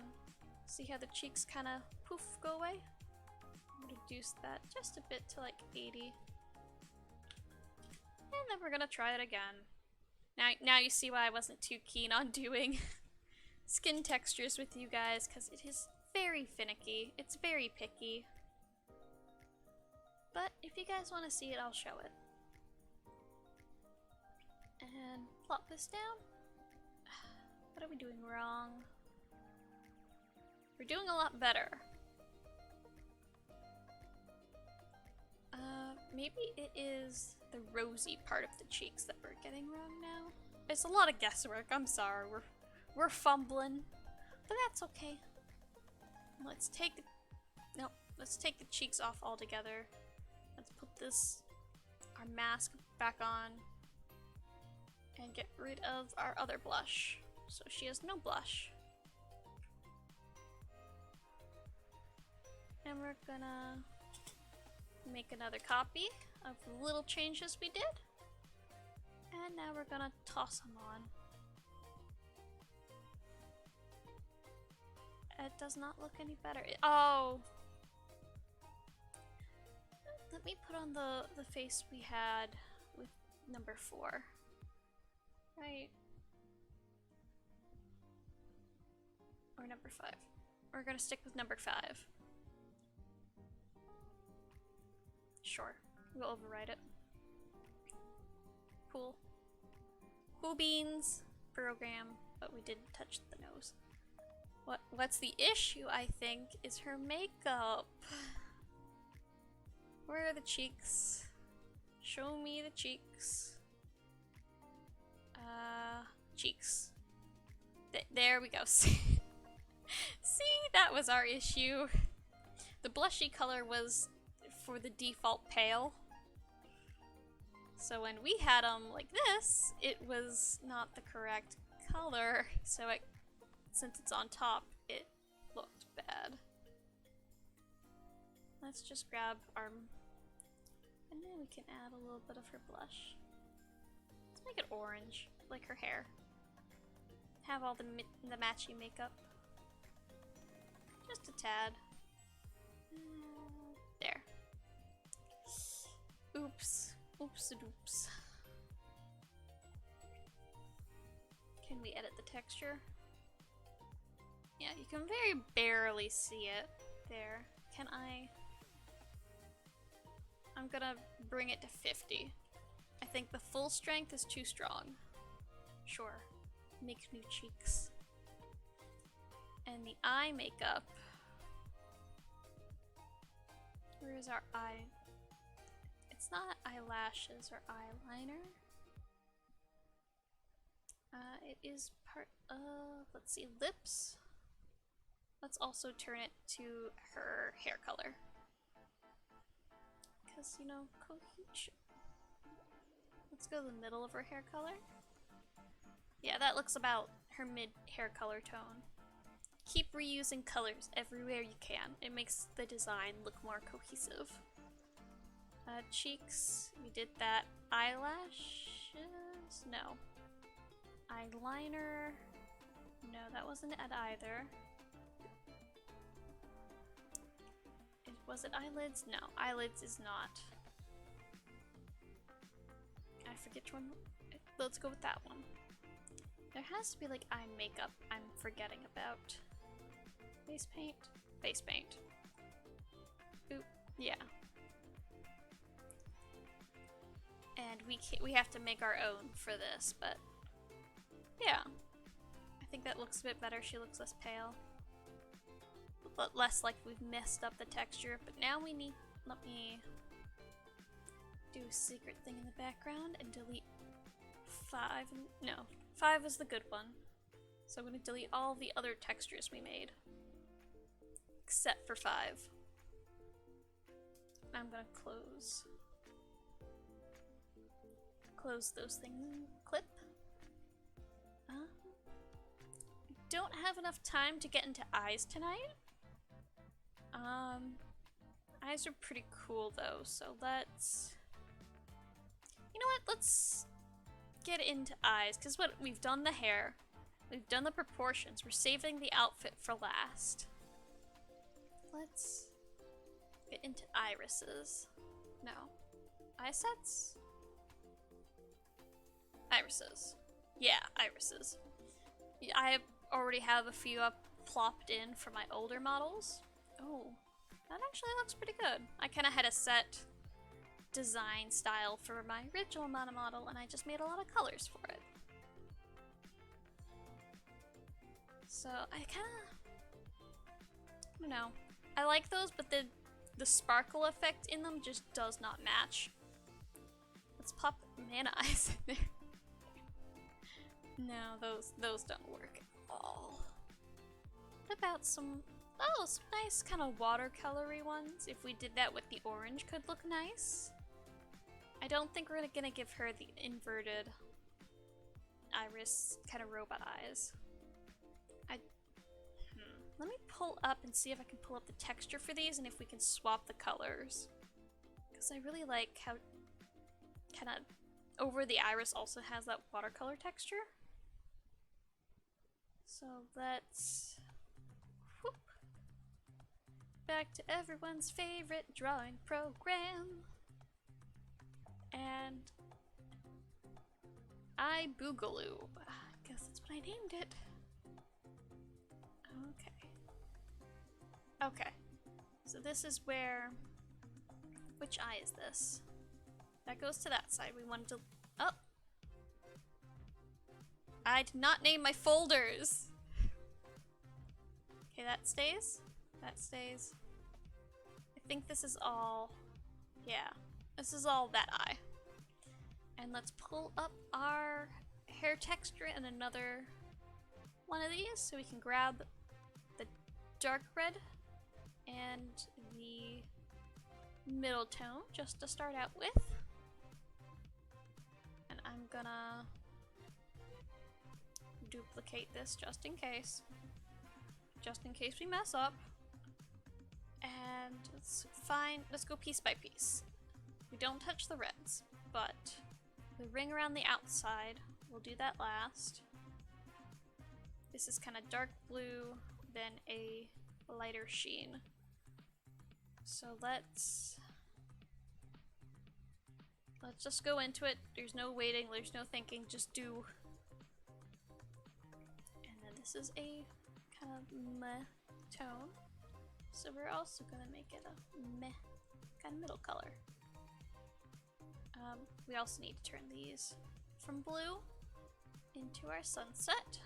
see how the cheeks kind of poof go away, I'm gonna reduce that just a bit to like 80. And then we're gonna try it again. Now you see why I wasn't too keen on doing skin textures with you guys, because it is very finicky. It's very picky. But if you guys want to see it, I'll show it. And plop this down. What are we doing wrong? We're doing a lot better. Maybe it is the rosy part of the cheeks that we're getting wrong now. It's a lot of guesswork, I'm sorry. We're fumbling, but that's okay. Let's take the cheeks off altogether. Let's put our mask back on and get rid of our other blush. So she has no blush. And we're gonna make another copy of the little changes we did. And now we're gonna toss them on. It does not look any better. Oh! Let me put on the face we had with number 4. Right. Or number 5. We're gonna stick with number 5. Sure. We'll override it. Cool. Cool beans program, but we didn't touch the nose. What's the issue, I think, is her makeup. Where are the cheeks? Show me the cheeks. Cheeks. There we go. See, that was our issue. The blushy color was for the default pale. So when we had them like this, it was not the correct color. So since it's on top, it looked bad. Let's just grab our... And then we can add a little bit of her blush. Let's make it orange, like her hair. Have all the matchy makeup. Just a tad. There. Oops. Oops-a-doops. Can we edit the texture? Yeah, you can very barely see it. There. Can I... I'm gonna bring it to 50. I think the full strength is too strong. Sure. Make new cheeks. And the eye makeup. Where is our eye? It's not eyelashes or eyeliner. It is part of, let's see, lips. Let's also turn it to her hair color. Because, you know, cohesion. Let's go to the middle of her hair color. Yeah, that looks about her mid-hair color tone. Keep reusing colors everywhere you can. It makes the design look more cohesive. Cheeks, we did that. Eyelashes? No. Eyeliner? No, that wasn't it either. Was it eyelids? No, eyelids is not. I forget which one. Let's go with that one. There has to be like eye makeup I'm forgetting about. Face paint? Face paint. Oop, yeah. And we have to make our own for this, but yeah. I think that looks a bit better. She looks less pale. But less like we've messed up the texture. But now we need, let me do a secret thing in the background and delete 5. No, 5 is the good one. So I'm going to delete all the other textures we made. Except for 5. I'm going to close those things. Clip. Don't have enough time to get into eyes tonight. Eyes are pretty cool though, so let's... You know what, let's get into eyes, because what we've done the hair, we've done the proportions, we're saving the outfit for last. Let's get into irises. No. Eye sets? Irises. Yeah, irises. I already have a few up plopped in for my older models. Oh, that actually looks pretty good. I kind of had a set design style for my original model, and I just made a lot of colors for it. So I kind of, I don't know. I like those, but the sparkle effect in them just does not match. Let's pop man eyes in there. No, those don't work at all. What about some nice kind of watercolory ones? If we did that with the orange, could look nice. I don't think we're gonna give her the inverted iris kind of robot eyes. Let me pull up and see if I can pull up the texture for these and if we can swap the colors. Because I really like how kind of over the iris also has that watercolor texture. So let's whoop, back to everyone's favorite drawing program. And iBoogaloo. I guess that's what I named it. Okay. Okay. So this is where... Which eye is this? That goes to that side. We wanted to... Oh! I did not name my folders! Okay, that stays. That stays. I think this is all... Yeah. This is all that eye. And let's pull up our hair texture and another one of these so we can grab the dark red and the middle tone just to start out with. And I'm gonna duplicate this just in case. Just in case we mess up. And let's go piece by piece. We don't touch the reds, but the ring around the outside, we'll do that last. This is kind of dark blue, then a lighter sheen. So let's just go into it. There's no waiting, there's no thinking, just do. And then this is a kind of meh tone. So we're also gonna make it a meh kind of middle color. We also need to turn these from blue into our sunset.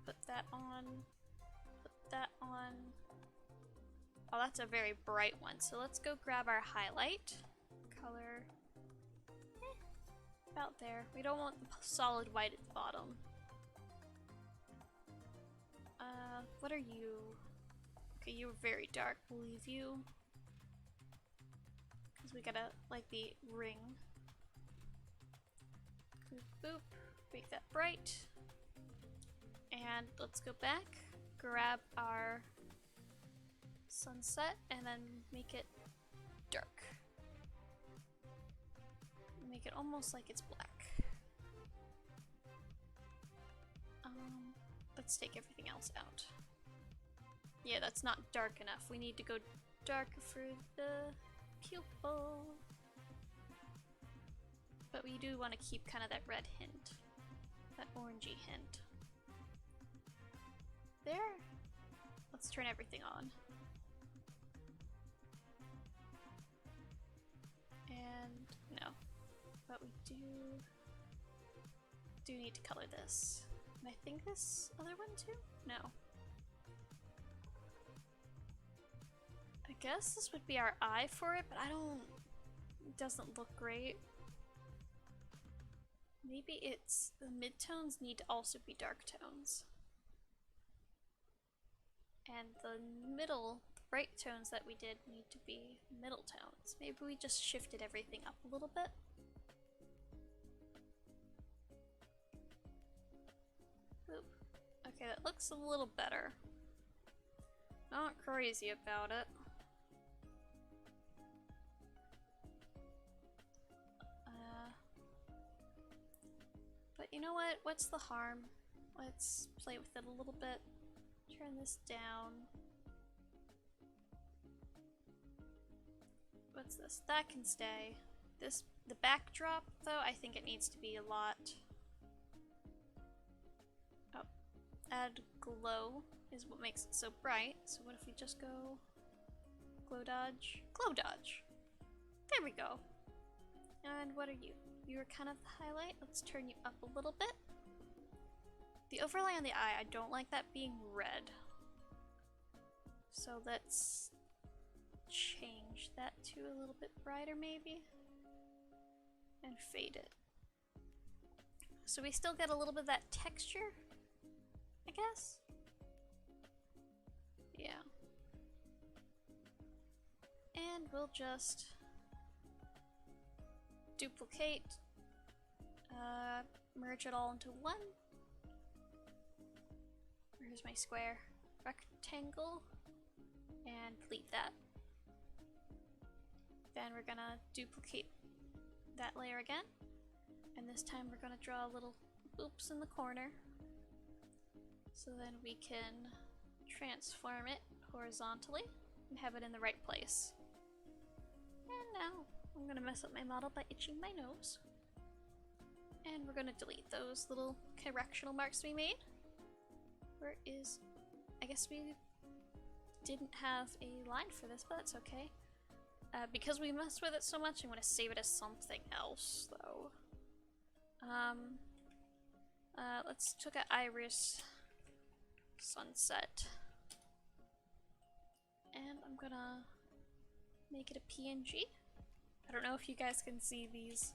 Put that on, put that on. Oh, that's a very bright one. So let's go grab our highlight color. About there. We don't want the solid white at the bottom. What are you? Okay, you're very dark. We'll leave you. Because we gotta, like, the ring. Boop, boop. Make that bright. And let's go back. Grab our sunset and then make it dark. Make it almost like it's black. Let's take everything else out. Yeah, that's not dark enough. We need to go darker for the pupil. But we do want to keep kind of that red hint. That orangey hint. There. Let's turn everything on. And no. But we do need to color this. And I think this other one too? No. I guess this would be our eye for it, but it doesn't look great. Maybe it's, the midtones need to also be dark tones. And the middle, the bright tones that we did need to be middle tones. Maybe we just shifted everything up a little bit. Oop. Okay, that looks a little better. Not crazy about it. But you know what? What's the harm? Let's play with it a little bit. Turn this down. What's this? That can stay. The backdrop, though, I think it needs to be a lot. Oh, add glow is what makes it so bright. So what if we just go glow dodge? Glow dodge! There we go. And what are you? You're kind of the highlight. Let's turn you up a little bit. The overlay on the eye, I don't like that being red. So let's change that to a little bit brighter maybe. And fade it. So we still get a little bit of that texture, I guess? Yeah. And we'll just duplicate, merge it all into one. Where's my square? Rectangle, and delete that. Then we're gonna duplicate that layer again, and this time we're gonna draw little boops in the corner, so then we can transform it horizontally and have it in the right place. And now I'm gonna mess up my model by itching my nose. And we're gonna delete those little correctional marks we made. Where is... I guess we didn't have a line for this, but that's okay. Because we messed with it so much, I'm gonna save it as something else, though. Let's look at Iris Sunset. And I'm gonna make it a PNG. I don't know if you guys can see these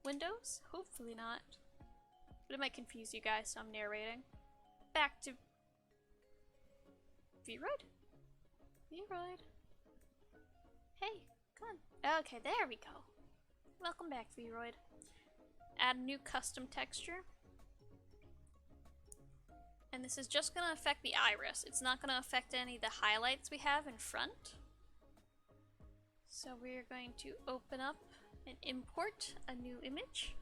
windows. Hopefully not. But it might confuse you guys, so I'm narrating. Back to Vroid? Vroid. Hey, come on. Okay, there we go. Welcome back, Vroid. Add a new custom texture. And this is just gonna affect the iris. It's not gonna affect any of the highlights we have in front. So we're going to open up and import a new image.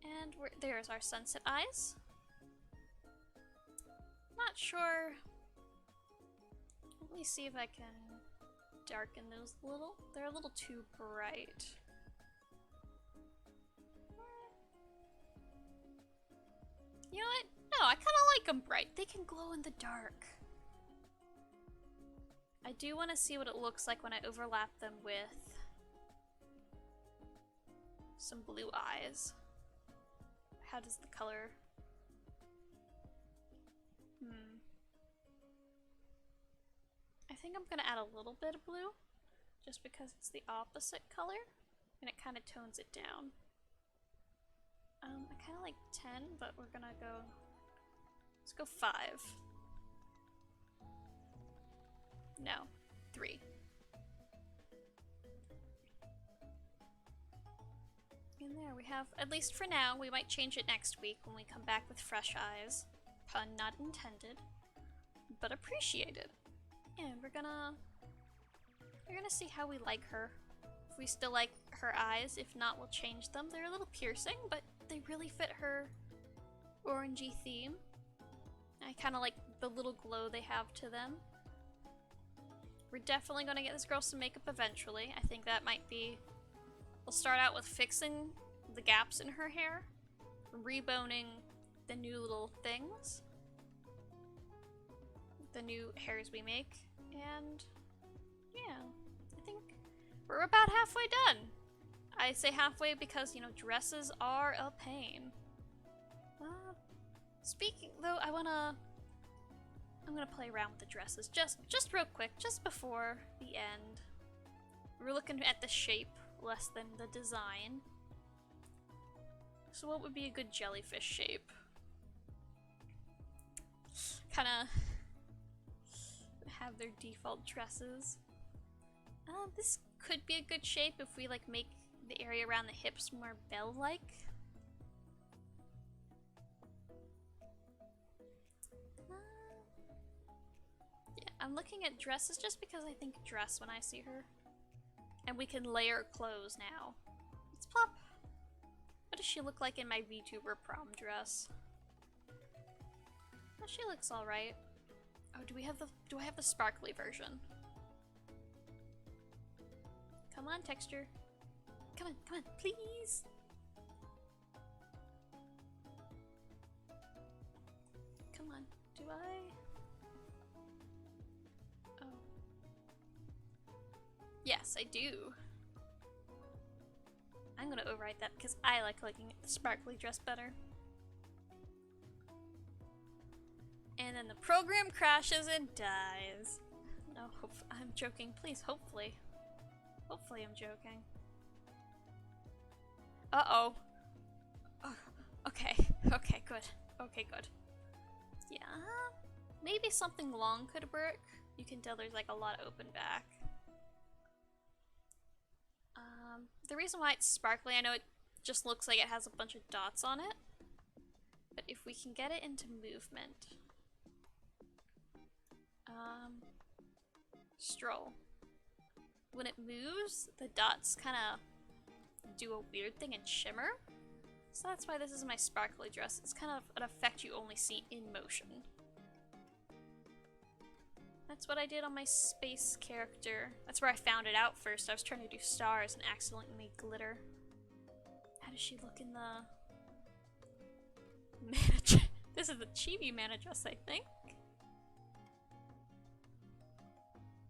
And there's our sunset eyes. Not sure. Let me see if I can darken those a little. They're a little too bright. You know what? No, I kind of like them bright. They can glow in the dark. I do want to see what it looks like when I overlap them with some blue eyes. How does the color... think I'm gonna add a little bit of blue, just because it's the opposite color, and it kind of tones it down. I kind of like 10, but we're gonna go, let's go 5. No, 3. And there we have, at least for now, we might change it next week when we come back with fresh eyes. Pun not intended, but appreciated. And we're gonna see how we like her. If we still like her eyes, if not, we'll change them. They're a little piercing, but they really fit her orangey theme. I kind of like the little glow they have to them. We're definitely gonna get this girl some makeup eventually. I think that might be... We'll start out with fixing the gaps in her hair, reboning the new little things, the new hairs we make, and yeah, I think we're about halfway done. I say halfway because, you know, dresses are a pain. Speaking though, I'm gonna play around with the dresses just real quick, just before the end. We're looking at the shape less than the design. So what would be a good jellyfish shape? Kinda have their default dresses. This could be a good shape if we like make the area around the hips more bell-like. Yeah, I'm looking at dresses just because I think dress when I see her. And we can layer clothes now. Let's pop. What does she look like in my VTuber prom dress? Oh, she looks alright. Oh, do I have the sparkly version? Come on, texture. Come on, please. Come on, do I? Oh. Yes, I do. I'm gonna overwrite that because I like looking at the sparkly dress better. And then the program crashes and dies. No, I'm joking. Please, hopefully. Hopefully I'm joking. Uh-oh. Oh, okay. Okay, good. Okay, good. Yeah. Maybe something long could work. You can tell there's like a lot of open back. The reason why it's sparkly, I know it just looks like it has a bunch of dots on it. But if we can get it into movement. Stroll. When it moves, the dots kind of do a weird thing and shimmer. So that's why this is my sparkly dress. It's kind of an effect you only see in motion. That's what I did on my space character. That's where I found it out first. I was trying to do stars and accidentally made glitter. How does she look in the... Mana? This is the chibi mana dress, I think.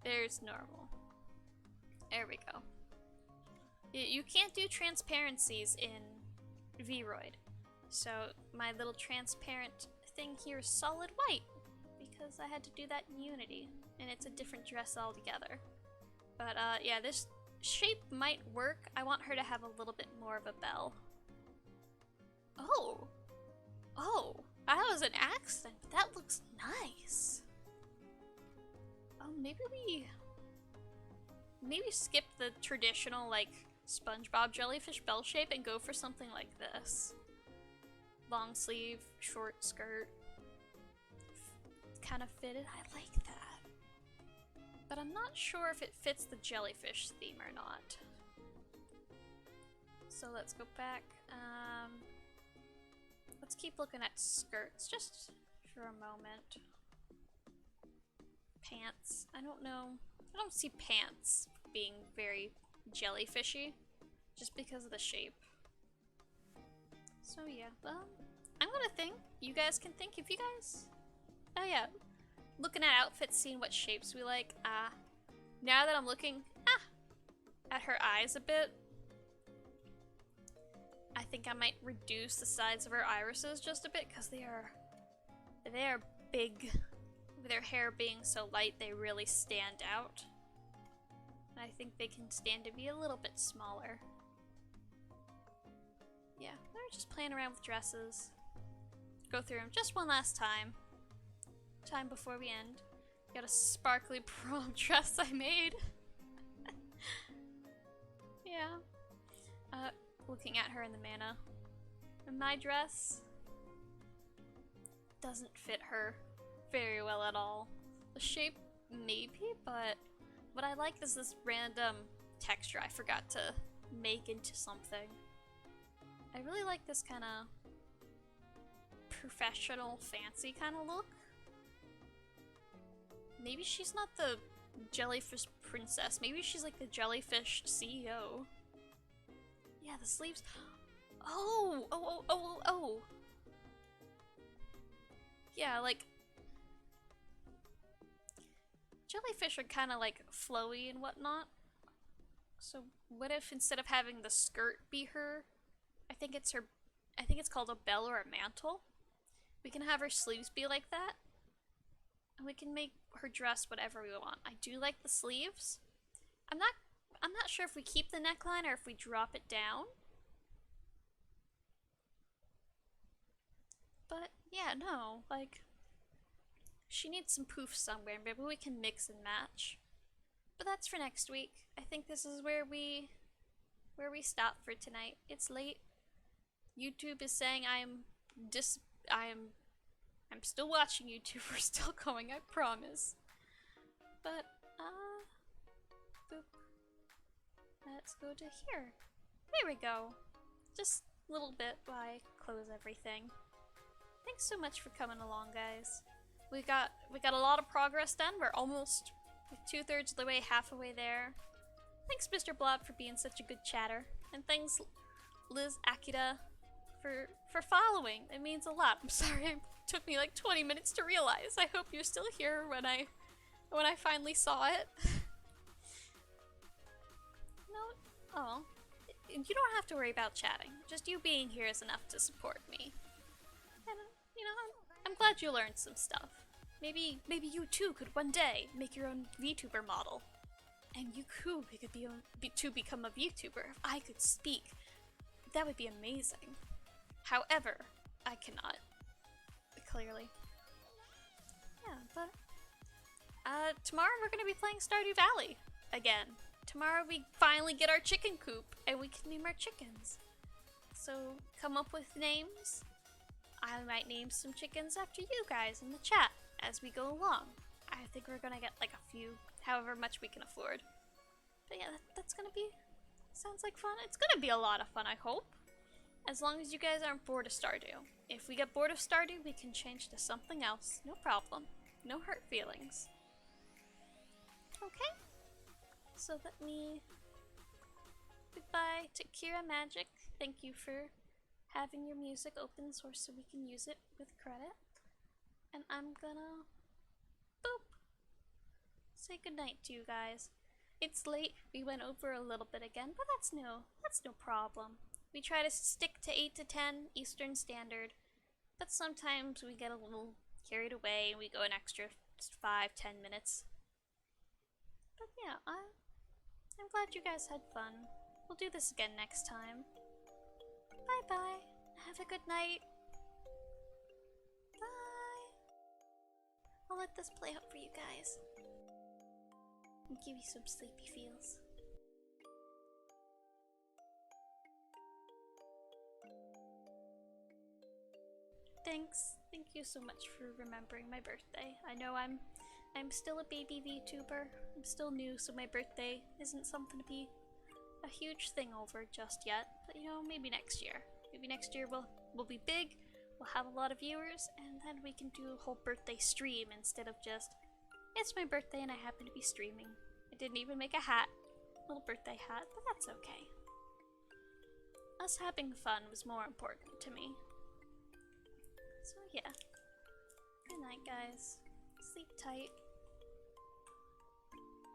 There's normal. There we go. You can't do transparencies in Vroid. So my little transparent thing here is solid white. Because I had to do that in Unity. And it's a different dress altogether. But yeah, this shape might work. I want her to have a little bit more of a bell. Oh! Oh! That was an accident, but that looks nice. Maybe skip the traditional, like, SpongeBob jellyfish bell shape and go for something like this. Long sleeve, short skirt. Kind of fitted. I like that. But I'm not sure if it fits the jellyfish theme or not. So let's go back. Let's keep looking at skirts just for a moment. Pants. I don't know. I don't see pants being very jellyfishy just because of the shape. So yeah, I'm gonna think. You guys can think if you guys... Oh yeah. Looking at outfits, seeing what shapes we like. Now that I'm looking at her eyes a bit, I think I might reduce the size of her irises just a bit because they are big. With their hair being so light, they really stand out. And I think they can stand to be a little bit smaller. Yeah, we're just playing around with dresses. Go through them just one last time. Time before we end. Got a sparkly prom dress I made. Yeah. Looking at her in the mana. And my dress doesn't fit her very well at all. The shape, maybe, but what I like is this random texture I forgot to make into something. I really like this kind of professional, fancy kind of look. Maybe she's not the jellyfish princess. Maybe she's like the jellyfish CEO. Yeah, the sleeves. Oh. Yeah, like jellyfish are kind of like flowy and whatnot. So what if instead of having the skirt be her, I think it's called a bell or a mantle. We can have her sleeves be like that. And we can make her dress whatever we want. I do like the sleeves. I'm not sure if we keep the neckline or if we drop it down. But yeah, no, like she needs some poof somewhere. Maybe we can mix and match. But that's for next week. I think this is where we stop for tonight. It's late. YouTube is saying I'm still watching YouTube. We're still going, I promise. But boop. Let's go to here. There we go. Just a little bit while I close everything. Thanks so much for coming along, guys. We got a lot of progress done. We're almost 2/3 of the way, half away there. Thanks, Mr. Blob, for being such a good chatter, and thanks, Liz Akita, for following. It means a lot. I'm sorry it took me like 20 minutes to realize. I hope you're still here when I finally saw it. No, oh, you don't have to worry about chatting. Just you being here is enough to support me. And you know, I'm glad you learned some stuff. Maybe you too could one day make your own VTuber model. And you too could become a VTuber. If I could speak, that would be amazing. However, I cannot. Clearly. Yeah, but tomorrow we're gonna be playing Stardew Valley again. Tomorrow we finally get our chicken coop and we can name our chickens. So come up with names. I might name some chickens after you guys in the chat as we go along. I think we're gonna get like a few, however much we can afford. But yeah, that's gonna be, sounds like fun. It's gonna be a lot of fun, I hope. As long as you guys aren't bored of Stardew. If we get bored of Stardew, we can change to something else. No problem. No hurt feelings. Okay. So let me... Goodbye to Kira Magic. Thank you for having your music open source so we can use it with credit. And I'm gonna... Boop! Say goodnight to you guys. It's late. We went over a little bit again, but that's no problem. We try to stick to 8 to 10 Eastern Standard, but sometimes we get a little carried away and we go an extra 5-10 minutes. But yeah, I'm glad you guys had fun. We'll do this again next time. Bye bye. Have a good night. Bye. I'll let this play out for you guys and give you some sleepy feels. Thanks. Thank you so much for remembering my birthday. I know I'm still a baby VTuber. I'm still new, so my birthday isn't something to be a huge thing over just yet. But you know, maybe next year. Maybe next year we'll be big, we'll have a lot of viewers, and then we can do a whole birthday stream instead of just, it's my birthday and I happen to be streaming. I didn't even make a hat. Little birthday hat, but that's okay. Us having fun was more important to me. So yeah, good night guys, sleep tight,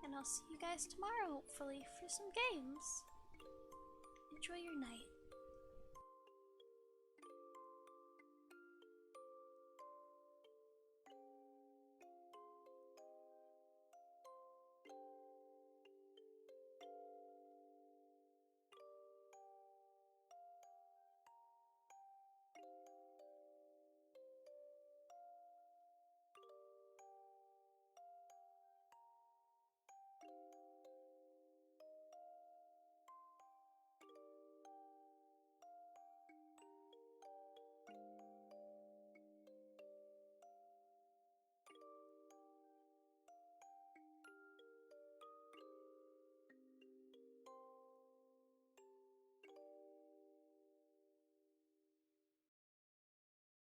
and I'll see you guys tomorrow hopefully for some games. Enjoy your night.